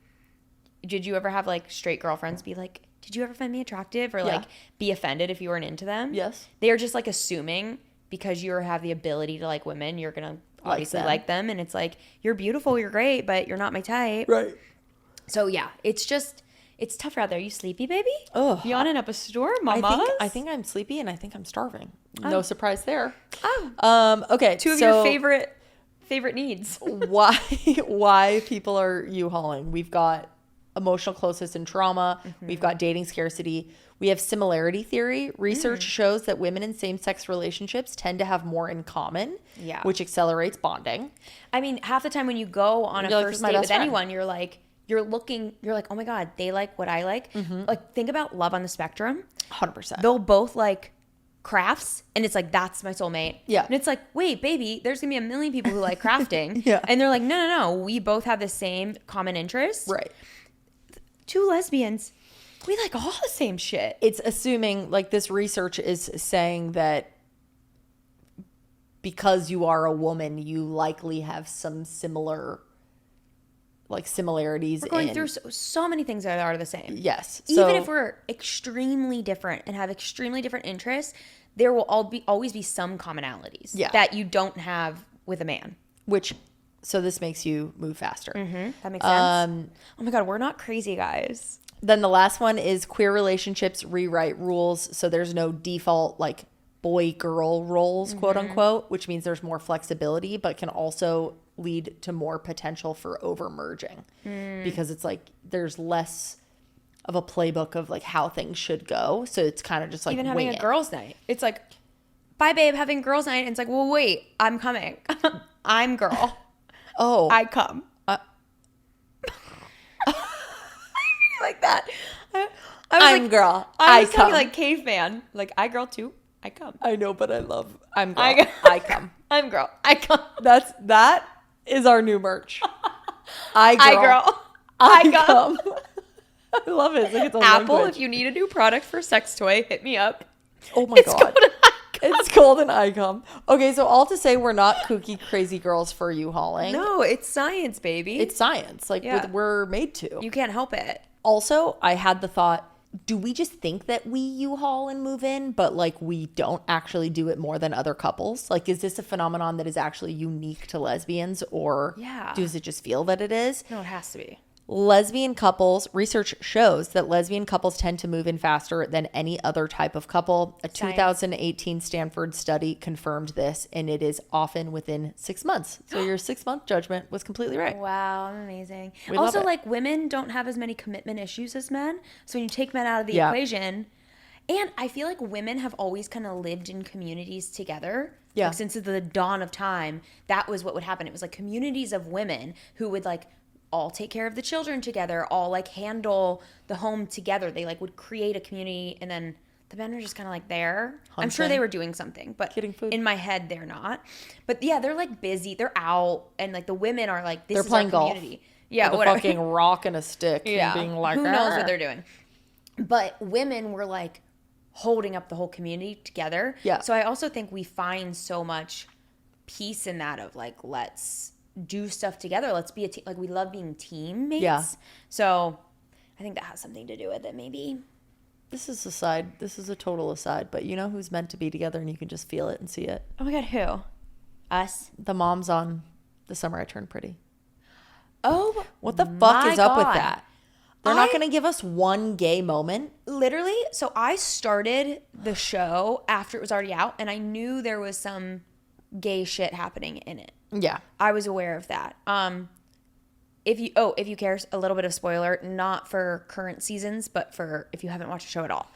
did you ever have like straight girlfriends be like, did you ever find me attractive? Or Yeah. like be offended if you weren't into them? Yes. They're just like assuming because you have the ability to like women, you're gonna obviously them. like them. And it's like, you're beautiful, you're great, but you're not my type. Right. So yeah, it's tougher out there. You sleepy, baby? Ugh. Yawning up a storm, mama? I think I'm sleepy and I think I'm starving. No surprise there. Oh. Okay. Two of so your favorite needs. why people are U-hauling. We've got emotional closeness and trauma. Mm-hmm. We've got dating scarcity. We have similarity theory. Research shows that women in same-sex relationships tend to have more in common, Yeah. which accelerates bonding. I mean, half the time when you go on a You're like, "This first is my date best with friend." anyone, you're like, you're like, oh my God, they like what I like. Like, think about Love on the Spectrum. 100%. They'll both like crafts, and it's like, that's my soulmate. Yeah. And it's like, wait, baby, there's gonna be a million people who like crafting. Yeah. And they're like, no, we both have the same common interest. Right. Two lesbians, we like all the same shit. It's assuming, like, this research is saying that because you are a woman, you likely have some similarities. We're going in, through so many things that are the same. Yes. Even So- if we're extremely different and have extremely different interests, there will always be some commonalities Yeah. that you don't have with a man. So this makes you move faster. That makes sense. Oh my God, we're not crazy, guys. Then the last one is queer relationships rewrite rules. So there's no default like boy girl roles, quote unquote, which means there's more flexibility, but can also lead to more potential for over merging because it's like there's less of a playbook of like how things should go. So it's kind of just like Even having wing a it. girls' night. It's like, bye, babe, having girls' night. And it's like, well, wait, I'm coming. I'm girl. Oh, I come. Like that. I was I'm like, girl. I I was talking come. like caveman. Like, I girl too. I come. I know, but I love I'm girl. I- I come. I'm girl. I come. That is our new merch. I girl. I girl. I I come. come. I love it. It's like its own Apple, language. if you need a new product for sex toy, hit me up. Oh my It's god. called an icon. It's called an icon. Okay, so all to say we're not kooky crazy girls for you hauling. No, it's science, baby. It's science. Like Yeah. we're made to. You can't help it. Also, I had the thought, do we just think that we U-haul and move in, but like we don't actually do it more than other couples? Like, is this a phenomenon that is actually unique to lesbians, or Yeah. does it just feel that it is? No, it has to be. Lesbian couples, research shows that lesbian couples tend to move in faster than any other type of couple. A Science. 2018 Stanford study confirmed this, and it is often within 6 months. So your 6-month judgment was completely right. Wow, I'm amazing. We love Also, it. like, women don't have as many commitment issues as men. So when you take men out of the Yeah. equation, and I feel like women have always kind of lived in communities together. Yeah. Like, since the dawn of time, that was what would happen. It was like communities of women who would like all take care of the children together, all like handle the home together. They like would create a community, and then the men are just kind of like there. I'm sure they were doing something, but getting food. In my head they're not. But yeah, they're like busy. They're out, and like the women are like, this they're is playing our community. golf. Yeah, with a fucking rock and a stick. Yeah, and being like, who knows what they're doing. But women were like holding up the whole community together. Yeah. So I also think we find so much peace in that of like, let's do stuff together. Let's be a team. Like we love being teammates. Yeah. So I think that has something to do with it maybe. This is a total aside, but you know who's meant to be together and you can just feel it and see it? Oh my God, who? Us? The moms on The Summer I Turned Pretty. Oh, what the fuck is up with God. that? They're not going to give us one gay moment. Literally. So I started the show after it was already out, and I knew there was some gay shit happening in it. Yeah. I was aware of that. If you care, a little bit of spoiler, not for current seasons, but for if you haven't watched the show at all.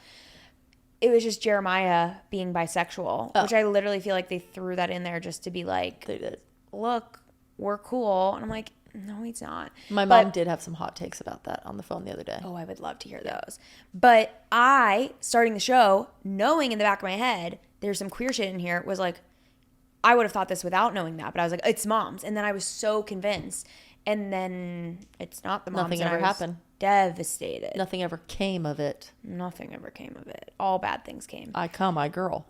It was just Jeremiah being bisexual, which I literally feel like they threw that in there just to be like, They did. look, we're cool. And I'm like, no, he's not. My mom did have some hot takes about that on the phone the other day. Oh, I would love to hear those. But I, starting the show, knowing in the back of my head, there's some queer shit in here, was like, I would have thought this without knowing that. But I was like, it's moms. And then I was so convinced. And then it's not the moms. Nothing ever happened. Devastated. Nothing ever came of it. Nothing ever came of it. All bad things came. I come, I girl.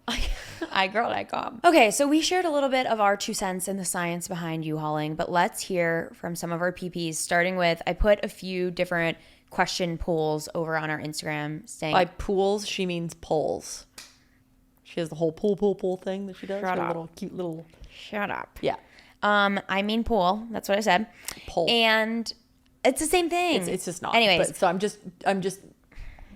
I girl, I come. Okay, so we shared a little bit of our 2 cents in the science behind U-hauling, but let's hear from some of our PPs, starting with, I put a few different question polls over on our Instagram saying... By pools, she means polls. She has the whole pool thing that she does. Shut her up. little cute little... Shut up. Yeah. I mean pool. That's what I said. Poll. And it's the same thing. It's just not. Anyways. But, so I'm just...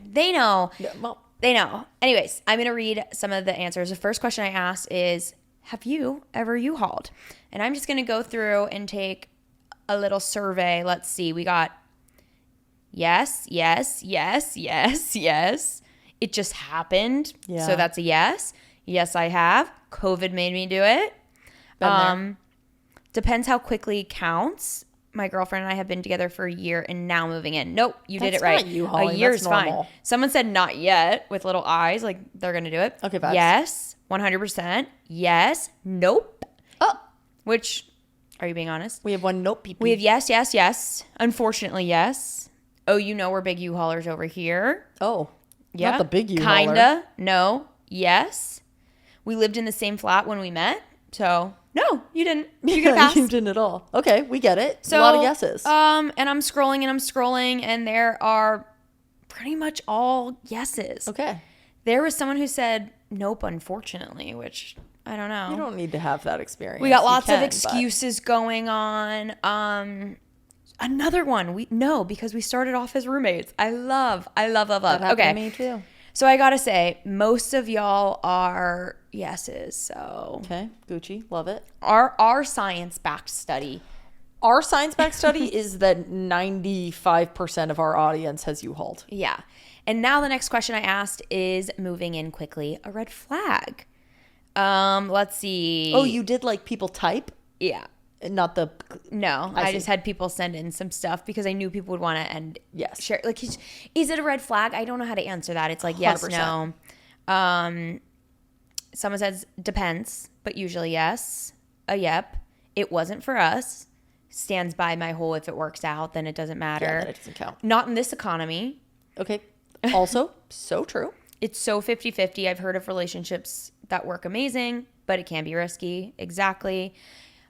They know. Well, They know. Anyways, I'm going to read some of the answers. The first question I asked is, have you ever U-hauled? And I'm just going to go through and take a little survey. Let's see. We got yes, yes, yes, yes, yes. It just happened. Yeah. So that's a yes. Yes, I have. COVID made me do it. Been there. Depends how quickly counts. My girlfriend and I have been together for a year and now moving in. Nope, you did That's it right. not U-hauling, A year's that's fine. normal. Someone said not yet with little eyes, like they're going to do it. Okay, vibes. Yes, 100%. Yes, nope. Oh, Which, are you being honest? we have one nope PP. We have yes, yes, yes. Unfortunately, yes. Oh, you know we're big U-haulers over here. Oh, Yeah. not the big U-hauler. Kinda. No. Yes. We lived in the same flat when we met. So, no, you didn't. You could pass. You didn't at all. Okay, we get it. So, a lot of yeses. And I'm scrolling, and there are pretty much all yeses. Okay. There was someone who said nope, unfortunately, which I don't know. You don't need to have that experience. We got You lots can, of but- excuses going on. Another one, because we started off as roommates. I love. That happened Okay. to me too. So I gotta say, most of y'all are yeses. So Okay, Gucci, love it. our science-backed study. Our science-backed study is that 95% of our audience has U-hauled. Yeah. And now the next question I asked is, moving in quickly a red flag? Let's see. Oh, you did like people type? Yeah. Not the... No, I I see. just had people send in some stuff because I knew people would want to and Yes. share. Like, is it a red flag? I don't know how to answer that. It's like yes, 100%. no. Someone says depends, but usually yes. A yep. It wasn't for us. Stands by my whole if it works out, then it doesn't matter. Yeah, then it doesn't count. Not in this economy. Okay. Also, so true. It's so 50-50. I've heard of relationships that work amazing, but it can be risky. Exactly.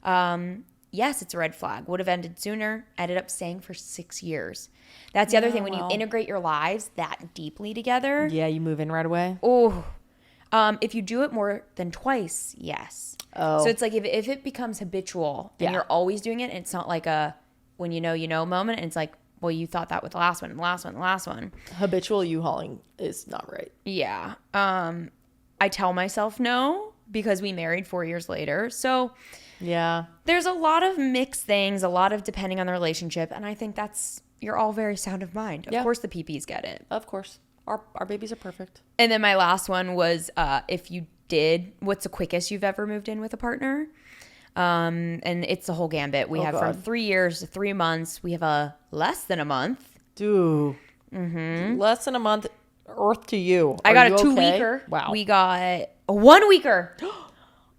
Yes, it's a red flag. Would have ended sooner. Ended up staying for 6 years. That's the other thing. When you integrate your lives that deeply together. Yeah, you move in right away. Oh. If you do it more than twice, yes. Oh. So it's like if it becomes habitual and Yeah. you're always doing it, and it's not like a when you know moment, and it's like, well, you thought that with the last one, and the last one, the last one. Habitual U-hauling is not right. Yeah. I tell myself no because we married 4 years later. So Yeah. there's a lot of mixed things, a lot of depending on the relationship. And I think you're all very sound of mind. Of Yeah. course the PPs get it. Of course. Our babies are perfect. And then my last one was, if you did, what's the quickest you've ever moved in with a partner? And it's the whole gambit. We have from 3 years to 3 months. We have a less than a month. Dude. Less than a month. Earth to you. I got a 2-weeker. Wow. We got a 1-weeker.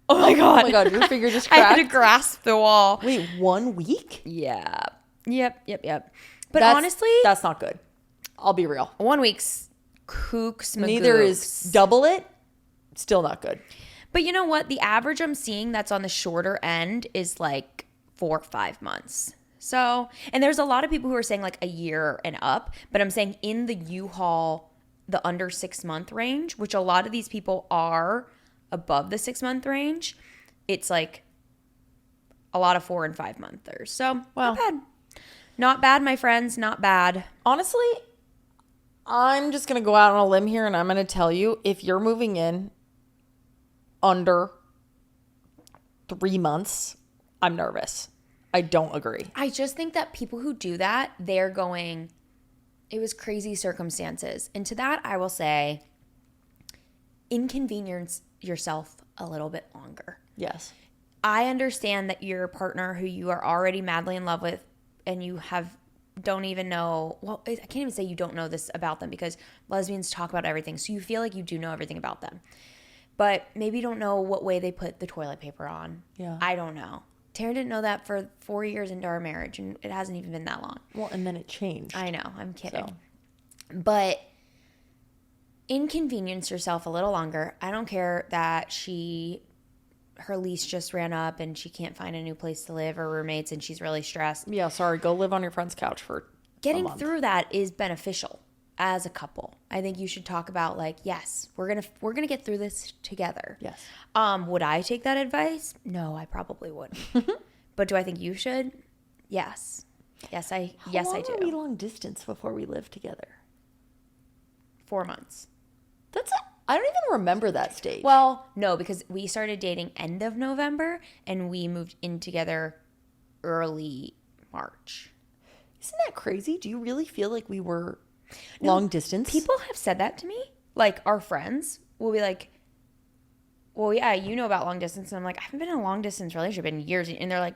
Oh my God. Oh my God. Your finger just cracked. I had to grasp the wall. Wait, 1 week? Yeah. Yep. But honestly, that's not good. I'll be real. 1 week's kooks. Neither is double it. Still not good. But you know what? The average I'm seeing that's on the shorter end is like 4 or 5 months. So, and there's a lot of people who are saying like a year and up, but I'm saying in the U-Haul, the under 6 month range, which a lot of these people are above the 6 month range, it's like a lot of 4 and 5 monthers. So, not bad. Not bad, my friends. Not bad. Honestly, I'm just going to go out on a limb here and I'm going to tell you, if you're moving in under 3 months, I'm nervous. I don't agree. I just think that people who do that, they're going, it was crazy circumstances. And to that, I will say, inconvenience yourself a little bit longer. Yes. I understand that your partner who you are already madly in love with and you don't even know, well, I can't even say you don't know this about them because lesbians talk about everything. So you feel like you do know everything about them. But maybe you don't know what way they put the toilet paper on. Yeah. I don't know. Taryn didn't know that for 4 years into our marriage, and it hasn't even been that long. Well, and then it changed. I know. I'm kidding. So. But inconvenience yourself a little longer. I don't care that her lease just ran up and she can't find a new place to live or roommates and she's really stressed. Yeah, sorry. Go live on your friend's couch for Getting through that is beneficial as a couple. I think you should talk about like, yes, we're gonna get through this together. Yes. Would I take that advice? No, I probably wouldn't. But do I think you should? Yes. I do. How long were we long distance before we lived together? 4 months. I don't even remember that stage. Well, no, because we started dating end of November and we moved in together early March. Isn't that crazy? Do you really feel like we were long distance? People have said that to me. Like our friends will be like, well, yeah, you know about long distance. And I'm like, I haven't been in a long distance relationship in years. And they're like,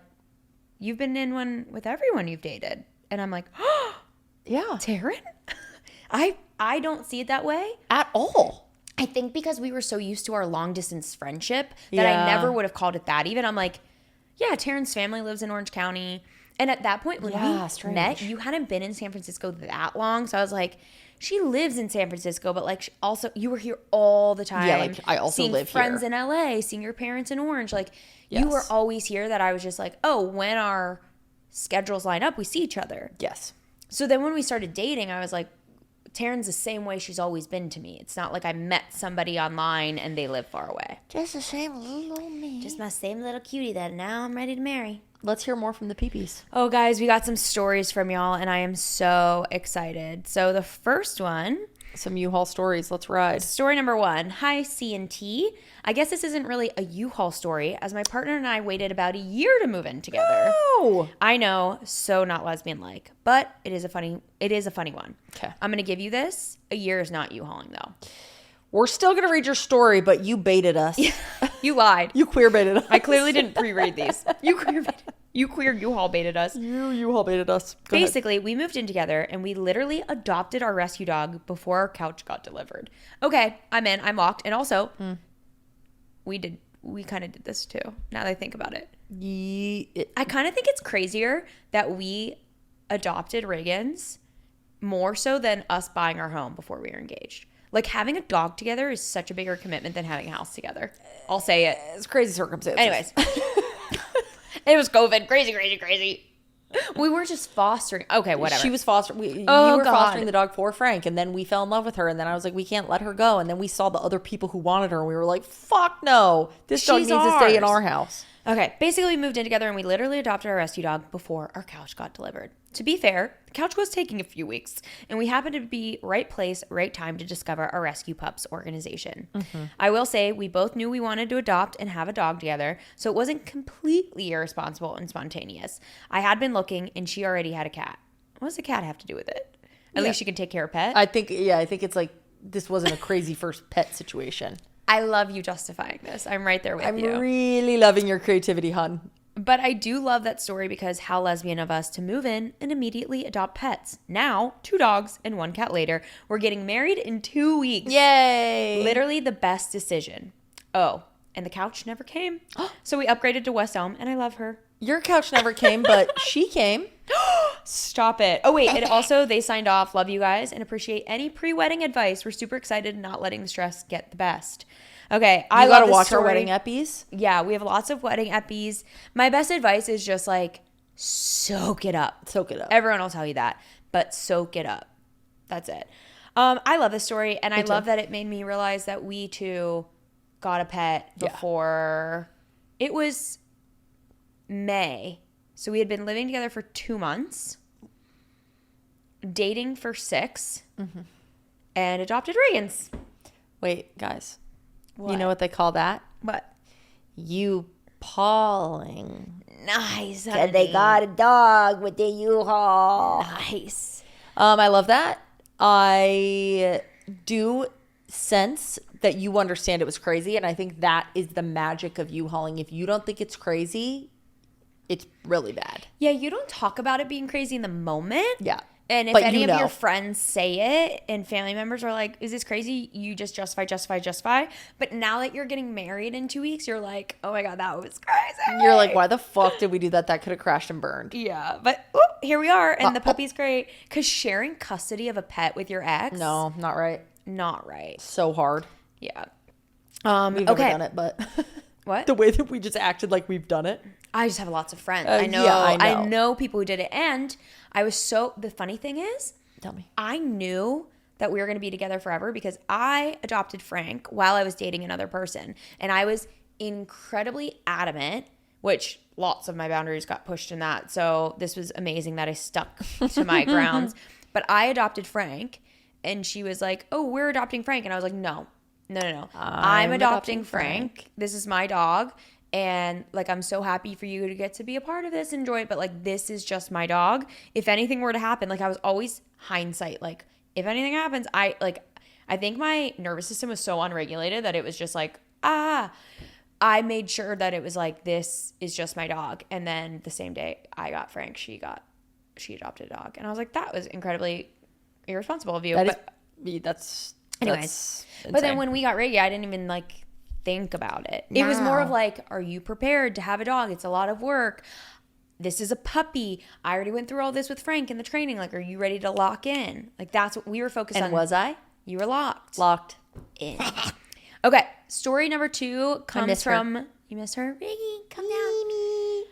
you've been in one with everyone you've dated. And I'm like, oh, yeah. Taryn? I don't see it that way. At all. I think because we were so used to our long distance friendship that I never would have called it that. Even I'm like, yeah, Taryn's family lives in Orange County. And at that point when we met, you hadn't been in San Francisco that long. So I was like, she lives in San Francisco, but like also you were here all the time. Yeah, like I also live here. Seeing friends in LA, seeing your parents in Orange. Like you were always here that I was just like, oh, when our schedules line up, we see each other. Yes. So then when we started dating, I was like, Taryn's the same way she's always been to me. It's not like I met somebody online and they live far away. Just the same little me. Just my same little cutie that now I'm ready to marry. Let's hear more from the peepees. Oh, guys, we got some stories from y'all, and I am so excited. So the first one. Some U-Haul stories. Let's ride. Story number 1. Hi, C&T. I guess this isn't really a U-Haul story, as my partner and I waited about a year to move in together. No! I know, so not lesbian-like, but it is a funny one. Okay. I'm going to give you this. A year is not U-Hauling, though. We're still going to read your story, but you baited us. You lied. You queer baited us. I clearly didn't pre-read these. You queer U-Haul baited us. You U-Haul baited us. Go Basically, ahead. we moved in together and we literally adopted our rescue dog before our couch got delivered. Okay, I'm in. I'm locked. And also, we kind of did this too, now that I think about it. I kind of think it's crazier that we adopted Reagan's more so than us buying our home before we were engaged. Like, having a dog together is such a bigger commitment than having a house together. I'll say it. It's crazy circumstances. Anyways. It was COVID. Crazy. We were just fostering. Okay, whatever. She was fostering. You were fostering the dog for Frank, and then we fell in love with her, and then I was like, we can't let her go. And then we saw the other people who wanted her, and we were like, fuck no. This dog needs to stay in our house. Okay, basically we moved in together and we literally adopted our rescue dog before our couch got delivered. To be fair, the couch was taking a few weeks and we happened to be right place, right time to discover our rescue pups organization. Mm-hmm. I will say we both knew we wanted to adopt and have a dog together, so it wasn't completely irresponsible and spontaneous. I had been looking and she already had a cat. What does a cat have to do with it? At least she can take care of pet. I think it's like this wasn't a crazy first pet situation. I love you justifying this. I'm right there with you. I'm really loving your creativity, hon. But I do love that story because how lesbian of us to move in and immediately adopt pets. Now, 2 dogs and 1 cat later, we're getting married in 2 weeks. Yay. Literally the best decision. Oh, and the couch never came. So we upgraded to West Elm, and I love her. Your couch never came, but she came. Stop it. Oh, wait. And also, they signed off, love you guys, and appreciate any pre-wedding advice. We're super excited and not letting the stress get the best. Okay, I love gotta this watch story. our wedding eppies. Yeah, we have lots of wedding eppies. My best advice is just like, soak it up. Soak it up. Everyone will tell you that, but soak it up. That's it. I love this story, and I love that it made me realize that we too got a pet before it was May. So we had been living together for 2 months, dating for 6, and adopted Reagan's. Wait, guys. What? You know what they call that? What? You pawing. Nice. And they got a dog with the U-Haul. Nice. I love that. I do sense that you understand it was crazy, and I think that is the magic of U-hauling. If you don't think it's crazy, it's really bad. Yeah, you don't talk about it being crazy in the moment. Yeah. And if But any you of know. your friends say it and family members are like, is this crazy? You just justify. But now that you're getting married in 2 weeks, you're like, oh my God, that was crazy. You're like, why the fuck did we do that? That could have crashed and burned. Yeah, but here we are. And the puppy's great. Because sharing custody of a pet with your ex. No, not right. Not right. So hard. Yeah. We've never done it, but What? the way that we just acted like we've done it. I just have lots of friends. I know people who did it. And the funny thing is, Tell me. I knew that we were going to be together forever because I adopted Frank while I was dating another person. And I was incredibly adamant, which lots of my boundaries got pushed in that. So this was amazing that I stuck to my grounds. But I adopted Frank, and she was like, oh, we're adopting Frank. And I was like, no. I'm adopting Frank. This is my dog. And like, I'm so happy for you to get to be a part of this, enjoy it. But like, this is just my dog. If anything were to happen, like I was always hindsight. Like if anything happens, I think my nervous system was so unregulated that it was just like, I made sure that it was like, this is just my dog. And then the same day I got Frank, she adopted a dog. And I was like, that was incredibly irresponsible of you. That's But then when we got Reggie, I didn't even like think about it. It was more of like, are you prepared to have a dog? It's a lot of work. This is a puppy. I already went through all this with Frank in the training. Like, are you ready to lock in? Like, that's what we were focused on. And was I? You were locked. Locked. In. Okay. Story number 2 comes from... her. You miss her? Reggie, come down.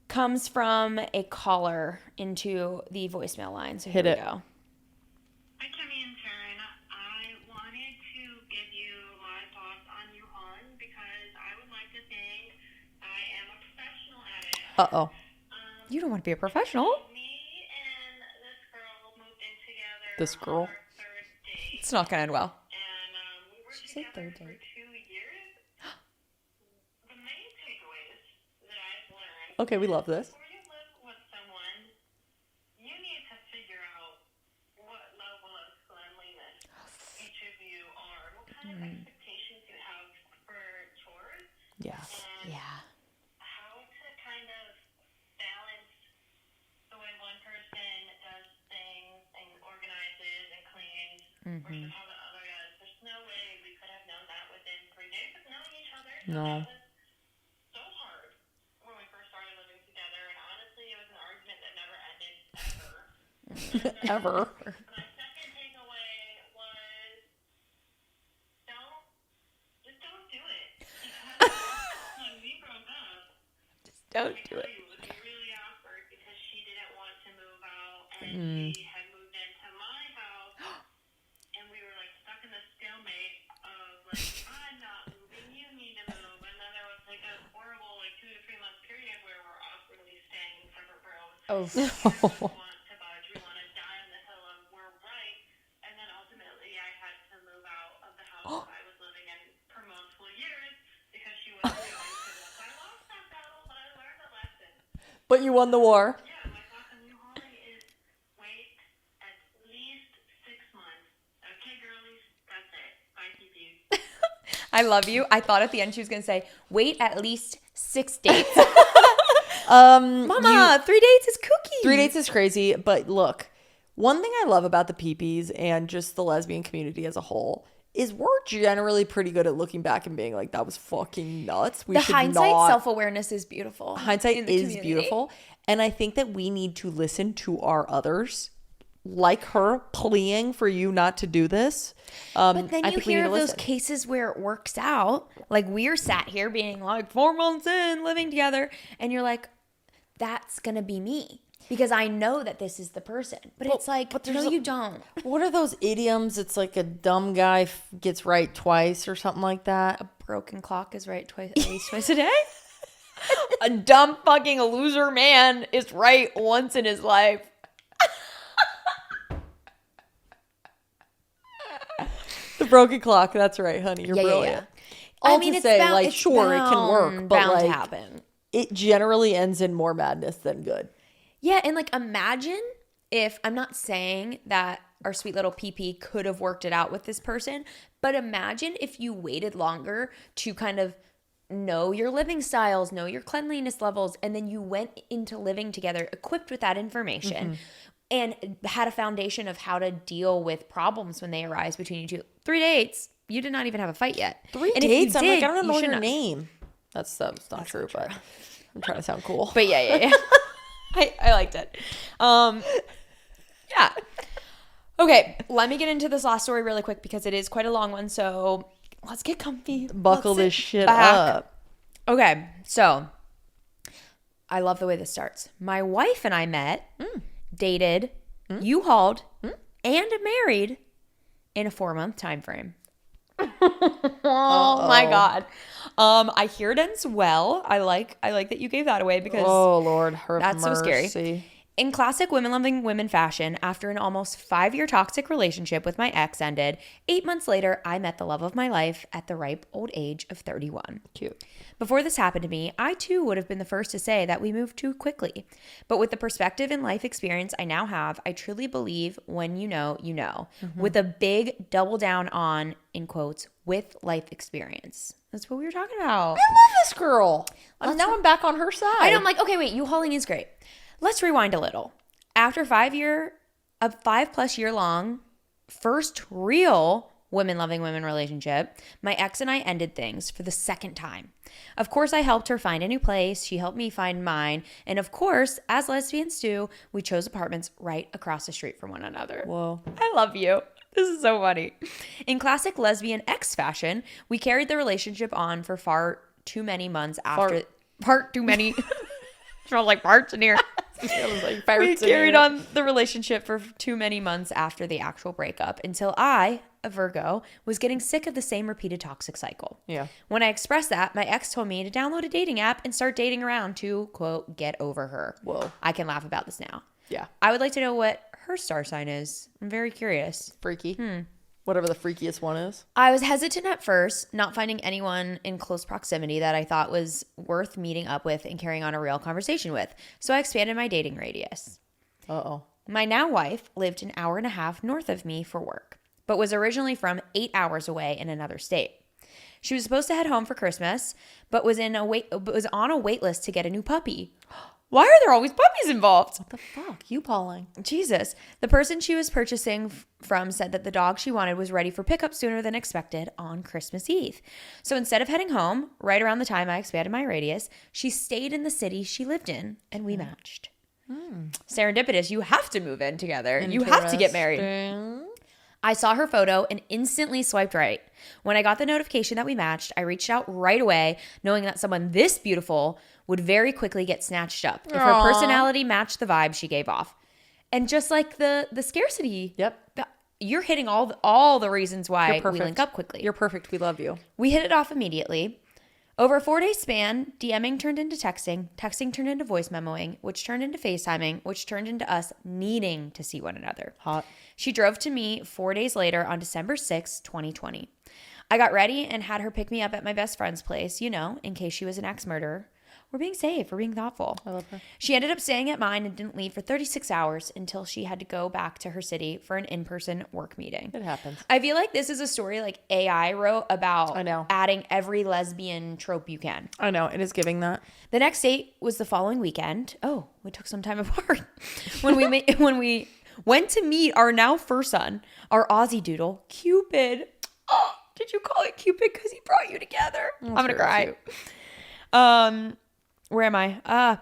Comes from a caller into the voicemail line. So here we go. Hi, Kimmy and Taryn. I wanted to give you my thoughts on Yuhan because I would like to think I am a professional at it. Uh-oh. You don't want to be a professional. Me and this girl moved in together This girl? on our 3rd date. It's not going to end well. And we were She said together 3rd for date. 2 years. The main takeaways that I've learned Okay, we love this. before you live with someone, you need to figure out what level of cleanliness each of you are, what kind of expectations you have for chores, Yeah. and Yeah. how to kind of balance the way one person does things and organizes and cleans versus how the other does. There's no way we could have known that within 3 days of knowing each other. So No. that was so hard when we first started living together, and honestly, it was an argument that never ended ever. Ever. My second takeaway was don't do it. Because when we broke up, Don't I do tell it. you, it was really awkward because she didn't want to move out, and she had moved into my house, and we were like stuck in this stalemate of like, I'm not moving, you need to move, and then there was like a horrible like 2 to 3 month period where we're awkwardly staying in separate rooms. Oh. We want to budge, we want to die on the hill of we're right, and then ultimately I had to move out of the house I was living in for multiple years because she wasn't going to. So I lost that battle, but I learned a lesson. But you won the war. Yeah, my thoughts on New Holly is wait at least 6 months. Okay, girlies, that's it. Bye, PP. I I love you. I thought at the end she was going to say, wait at least 6 dates. Mama, 3 dates is kooky. 3 dates is crazy. But look, one thing I love about the peepees and just the lesbian community as a whole is we're generally pretty good at looking back and being like, that was fucking nuts. The hindsight self-awareness is beautiful. Hindsight is beautiful. And I think that we need to listen to our others, like her, pleading for you not to do this. But then you hear of those cases where it works out. Like we're sat here being like 4 months in, living together. And you're like, that's going to be me. Because I know that this is the person. But it's like, no, you don't. What are those idioms? It's like a dumb guy gets right twice or something like that. A broken clock is right at least twice a day. A dumb fucking loser man is right once in his life. The broken clock. That's right, honey. You're brilliant. Yeah. I mean, it's say, like, sure, it can work, but like, to happen. It generally ends in more madness than good. Yeah, and like imagine if, I'm not saying that our sweet little PP could have worked it out with this person, but imagine if you waited longer to kind of know your living styles, know your cleanliness levels, and then you went into living together equipped with that information and had a foundation of how to deal with problems when they arise between you two. 3 dates, you did not even have a fight yet. 3 dates? I'm like, I don't know your name. That's not true, but I'm trying to sound cool. But yeah. I liked it. Yeah. Okay, let me get into this last story really quick because it is quite a long one. So let's get comfy. Buckle this shit up. Okay, so I love the way this starts. My wife and I met, dated, U-hauled, and married in a 4-month time frame. Oh my God. I hear it ends well. I like that you gave that away because Lord, that's so scary. In classic women-loving women fashion, after an almost 5-year toxic relationship with my ex ended, 8 months later, I met the love of my life at the ripe old age of 31. Cute. Before this happened to me, I too would have been the first to say that we moved too quickly. But with the perspective and life experience I now have, I truly believe when you know, you know. With a big double down on, in quotes, with life experience. That's what we were talking about. I love this girl. Now I'm back on her side. I know, I'm like, okay, wait, U-hauling is great. Let's rewind a little. After a 5+ year long first real women-loving women relationship, my ex and I ended things for the second time. Of course, I helped her find a new place. She helped me find mine. And of course, as lesbians do, we chose apartments right across the street from one another. Whoa. I love you. This is so funny. In classic lesbian ex fashion, we carried the relationship on for far too many months after... Far too many... Smells like farts in here. We carried on the relationship for too many months after the actual breakup until I, a Virgo, was getting sick of the same repeated toxic cycle. Yeah. When I expressed that, my ex told me to download a dating app and start dating around to, quote, get over her. Whoa. I can laugh about this now. Yeah. I would like to know what her star sign is. I'm very curious. Freaky. Whatever the freakiest one is. I was hesitant at first, not finding anyone in close proximity that I thought was worth meeting up with and carrying on a real conversation with. So I expanded my dating radius. Uh-oh. My now wife lived an hour and a half north of me for work, but was originally from 8 hours away in another state. She was supposed to head home for Christmas, but was on a wait list to get a new puppy. Why are there always puppies involved? What the fuck? You calling? Jesus. The person she was purchasing from said that the dog she wanted was ready for pickup sooner than expected on Christmas Eve. So instead of heading home, right around the time I expanded my radius, she stayed in the city she lived in, and we matched. Serendipitous. You have to move in together. You have to get married. I saw her photo and instantly swiped right. When I got the notification that we matched, I reached out right away, knowing that someone this beautiful would very quickly get snatched up if her personality matched the vibe she gave off. And just like the scarcity. Yep. You're hitting all the reasons why we link up quickly. You're perfect. We love you. We hit it off immediately. Over a 4-day span, DMing turned into texting turned into voice memoing, which turned into FaceTiming, which turned into us needing to see one another. Hot. She drove to me 4 days later on December 6, 2020. I got ready and had her pick me up at my best friend's place, in case she was an axe murderer. We're being safe. We're being thoughtful. I love her. She ended up staying at mine and didn't leave for 36 hours until she had to go back to her city for an in-person work meeting. It happens. I feel like this is a story like AI wrote about I know. adding every lesbian trope you can. I know. It is giving that. The next date was the following weekend. Oh, we took some time apart. when we went to meet our now first son, our Aussie doodle, Cupid. Oh, did you call it Cupid because he brought you together? I'm going to cry. Cute. Where am I?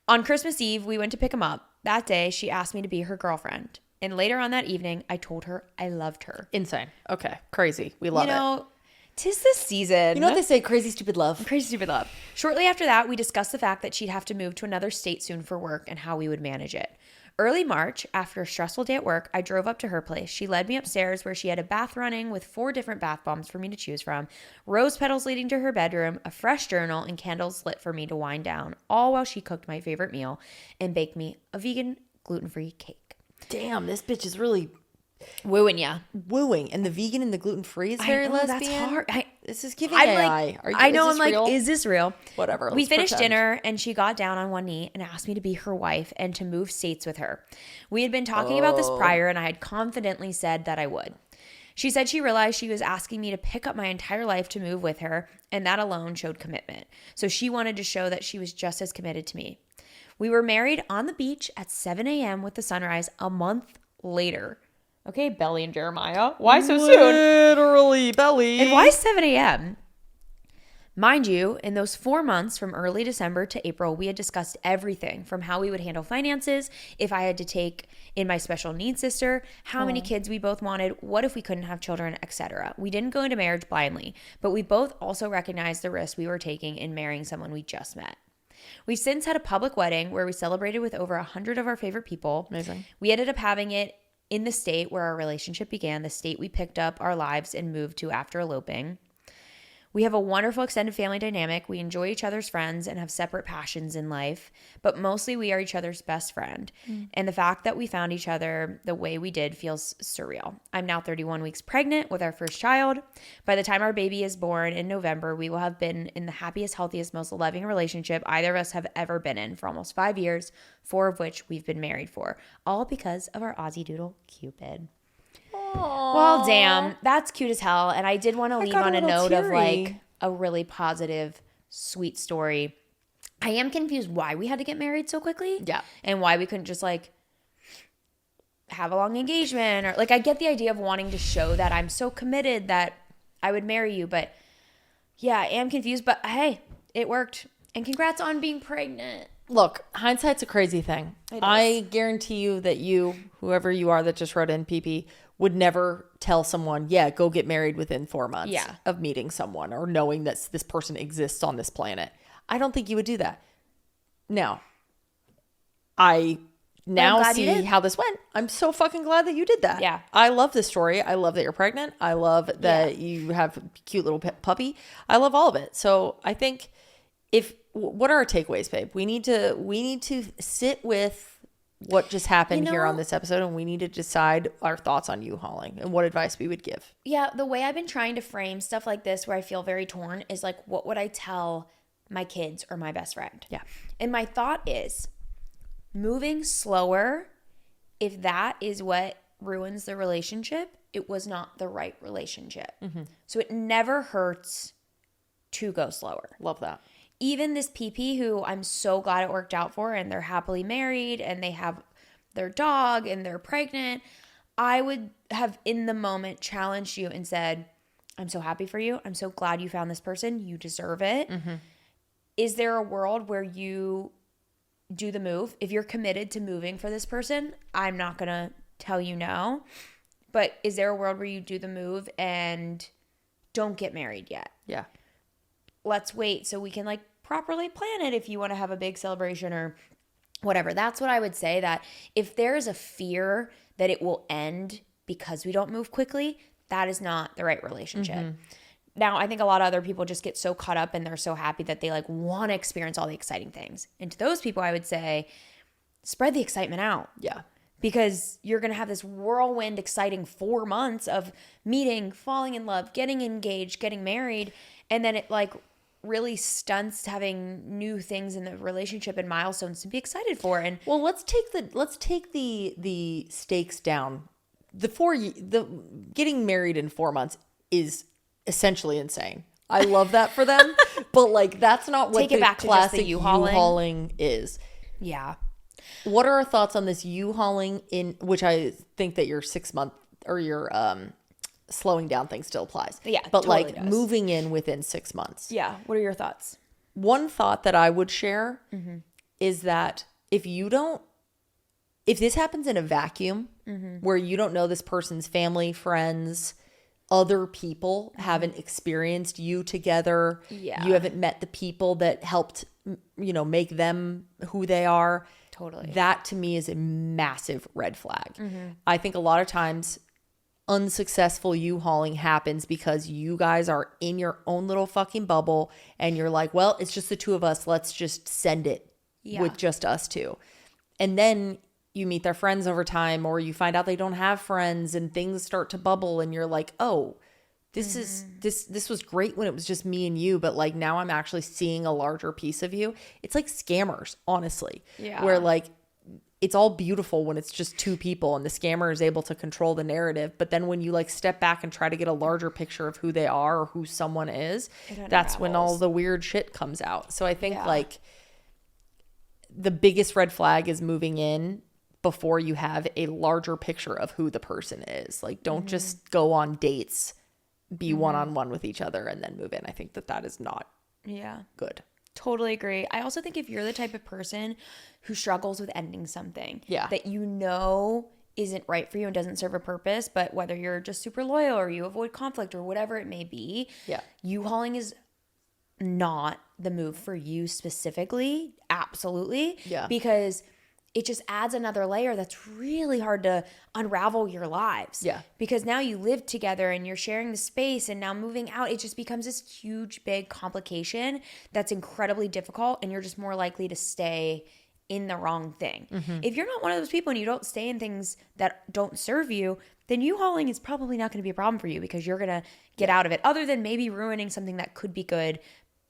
On Christmas Eve, we went to pick him up. That day, she asked me to be her girlfriend. And later on that evening, I told her I loved her. Insane. Okay. Crazy. We love it. 'Tis the season. You know what they say? Crazy, stupid love. Crazy stupid love. Shortly after that, we discussed the fact that she'd have to move to another state soon for work and how we would manage it. Early March, after a stressful day at work, I drove up to her place. She led me upstairs where she had a bath running with 4 different bath bombs for me to choose from, rose petals leading to her bedroom, a fresh journal, and candles lit for me to wind down, all while she cooked my favorite meal and baked me a vegan, gluten-free cake. Damn, this bitch is really Wooing ya. wooing. And the vegan and the gluten-free is very lesbian. That's hard. This is giving I'm AI. like, I know. I'm like, real? is this real? Whatever. We let's finished pretend. dinner and she got down on one knee and asked me to be her wife and to move states with her. We had been talking about this prior and I had confidently said that I would. She said she realized she was asking me to pick up my entire life to move with her, and that alone showed commitment. So she wanted to show that she was just as committed to me. We were married on the beach at 7 a.m. with the sunrise a month later. Okay, Belly and Jeremiah. Why so soon? Literally, Belly. And why 7 a.m.? Mind you, in those 4 months from early December to April, we had discussed everything from how we would handle finances, if I had to take in my special needs sister, how many kids we both wanted, what if we couldn't have children, etc. We didn't go into marriage blindly, but we both also recognized the risk we were taking in marrying someone we just met. We've since had a public wedding where we celebrated with over 100 of our favorite people. Amazing. We ended up having it in the state where our relationship began, the state we picked up our lives and moved to after eloping. We have a wonderful extended family dynamic. We enjoy each other's friends and have separate passions in life, but mostly we are each other's best friend. And the fact that we found each other the way we did feels surreal. I'm now 31 weeks pregnant with our first child. By the time our baby is born in November, we will have been in the happiest, healthiest, most loving relationship either of us have ever been in for almost 5 years, 4 of which we've been married for, all because of our Aussie doodle, Cupid. Well, damn, that's cute as hell. And I did want to leave got a on a little note of teary. like a really positive, sweet story. I am confused why we had to get married so quickly. Yeah. And why we couldn't just like have a long engagement, or like I get the idea of wanting to show that I'm so committed that I would marry you. But yeah, I am confused. But hey, it worked. And congrats on being pregnant. Look, hindsight's a crazy thing. It is. I guarantee you that you, whoever you are that just wrote in PP, would never tell someone, yeah, go get married within 4 months Yeah. of meeting someone or knowing that this person exists on this planet. I don't think you would do that. Now, I now glad you see did. how this went. I'm so fucking glad that you did that. Yeah. I love this story. I love that you're pregnant. I love that you have a cute little puppy. I love all of it. So I think what are our takeaways, babe? We need to sit with what just happened here on this episode, and we need to decide our thoughts on U-hauling and what advice we would give. Yeah, the way I've been trying to frame stuff like this where I feel very torn is like, what would I tell my kids or my best friend? Yeah. And my thought is moving slower, if that is what ruins the relationship, it was not the right relationship. So it never hurts to go slower. Love that. Even this PP who I'm so glad it worked out for, and they're happily married and they have their dog and they're pregnant, I would have in the moment challenged you and said, I'm so happy for you. I'm so glad you found this person. You deserve it. Is there a world where you do the move? If you're committed to moving for this person, I'm not going to tell you no. But is there a world where you do the move and don't get married yet? Yeah. Let's wait so we can like properly plan it if you want to have a big celebration or whatever. That's what I would say, that if there is a fear that it will end because we don't move quickly, that is not the right relationship. Now, I think a lot of other people just get so caught up and they're so happy that they like want to experience all the exciting things. And to those people, I would say spread the excitement out. Yeah. Because you're going to have this whirlwind, exciting 4 months of meeting, falling in love, getting engaged, getting married. And then it like really stunts having new things in the relationship and milestones to be excited for. And Well, let's take the stakes down. The getting married in 4 months is essentially insane. I love that for them, but like that's not what Take it the back to just the classic U-hauling. U-hauling is. yeah. What are our thoughts on this U-hauling in which I think that your 6 month or your slowing down thing still applies. Yeah, but totally like does. moving in within 6 months. Yeah. What are your thoughts? One thought that I would share is that if this happens in a vacuum where you don't know this person's family, friends, other people haven't experienced you together, Yeah. you haven't met the people that helped, make them who they are. Totally. That to me is a massive red flag. I think a lot of times unsuccessful U-hauling happens because you guys are in your own little fucking bubble and you're like, well, it's just the two of us. Let's just send it with just us two. And then you meet their friends over time or you find out they don't have friends and things start to bubble and you're like, oh, this was great when it was just me and you, but like now I'm actually seeing a larger piece of you. It's like scammers, honestly. Yeah. Where like it's all beautiful when it's just two people and the scammer is able to control the narrative. But then when you like step back and try to get a larger picture of who they are or who someone is, that's when all the weird shit comes out. So I think like the biggest red flag is moving in before you have a larger picture of who the person is. Like don't just go on dates, be one-on-one with each other and then move in. I think that is not good. Totally agree. I also think if you're the type of person who struggles with ending something that you know isn't right for you and doesn't serve a purpose, but whether you're just super loyal or you avoid conflict or whatever it may be, U-hauling is not the move for you specifically. Absolutely. Yeah. Because it just adds another layer that's really hard to unravel your lives. Yeah. Because now you live together and you're sharing the space and now moving out, it just becomes this huge, big complication that's incredibly difficult and you're just more likely to stay in the wrong thing. If you're not one of those people and you don't stay in things that don't serve you, then U-hauling is probably not going to be a problem for you because you're going to get out of it other than maybe ruining something that could be good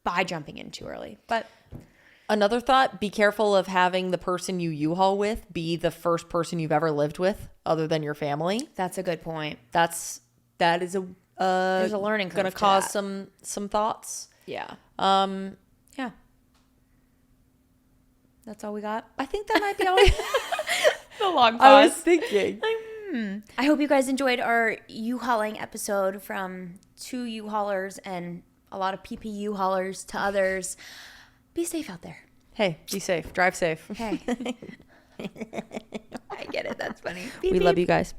by jumping in too early. But another thought, be careful of having the person you U-haul with be the first person you've ever lived with other than your family. that's a good point. That is There's a learning curve going to to cause that. some thoughts. Yeah. Yeah. That's all we got. I think that might be all we The long I was thinking. I hope you guys enjoyed our U-hauling episode from two U-haulers and a lot of PPU haulers to others. Be safe out there. Hey, be safe. Drive safe. Okay. I get it. That's funny. We love you guys.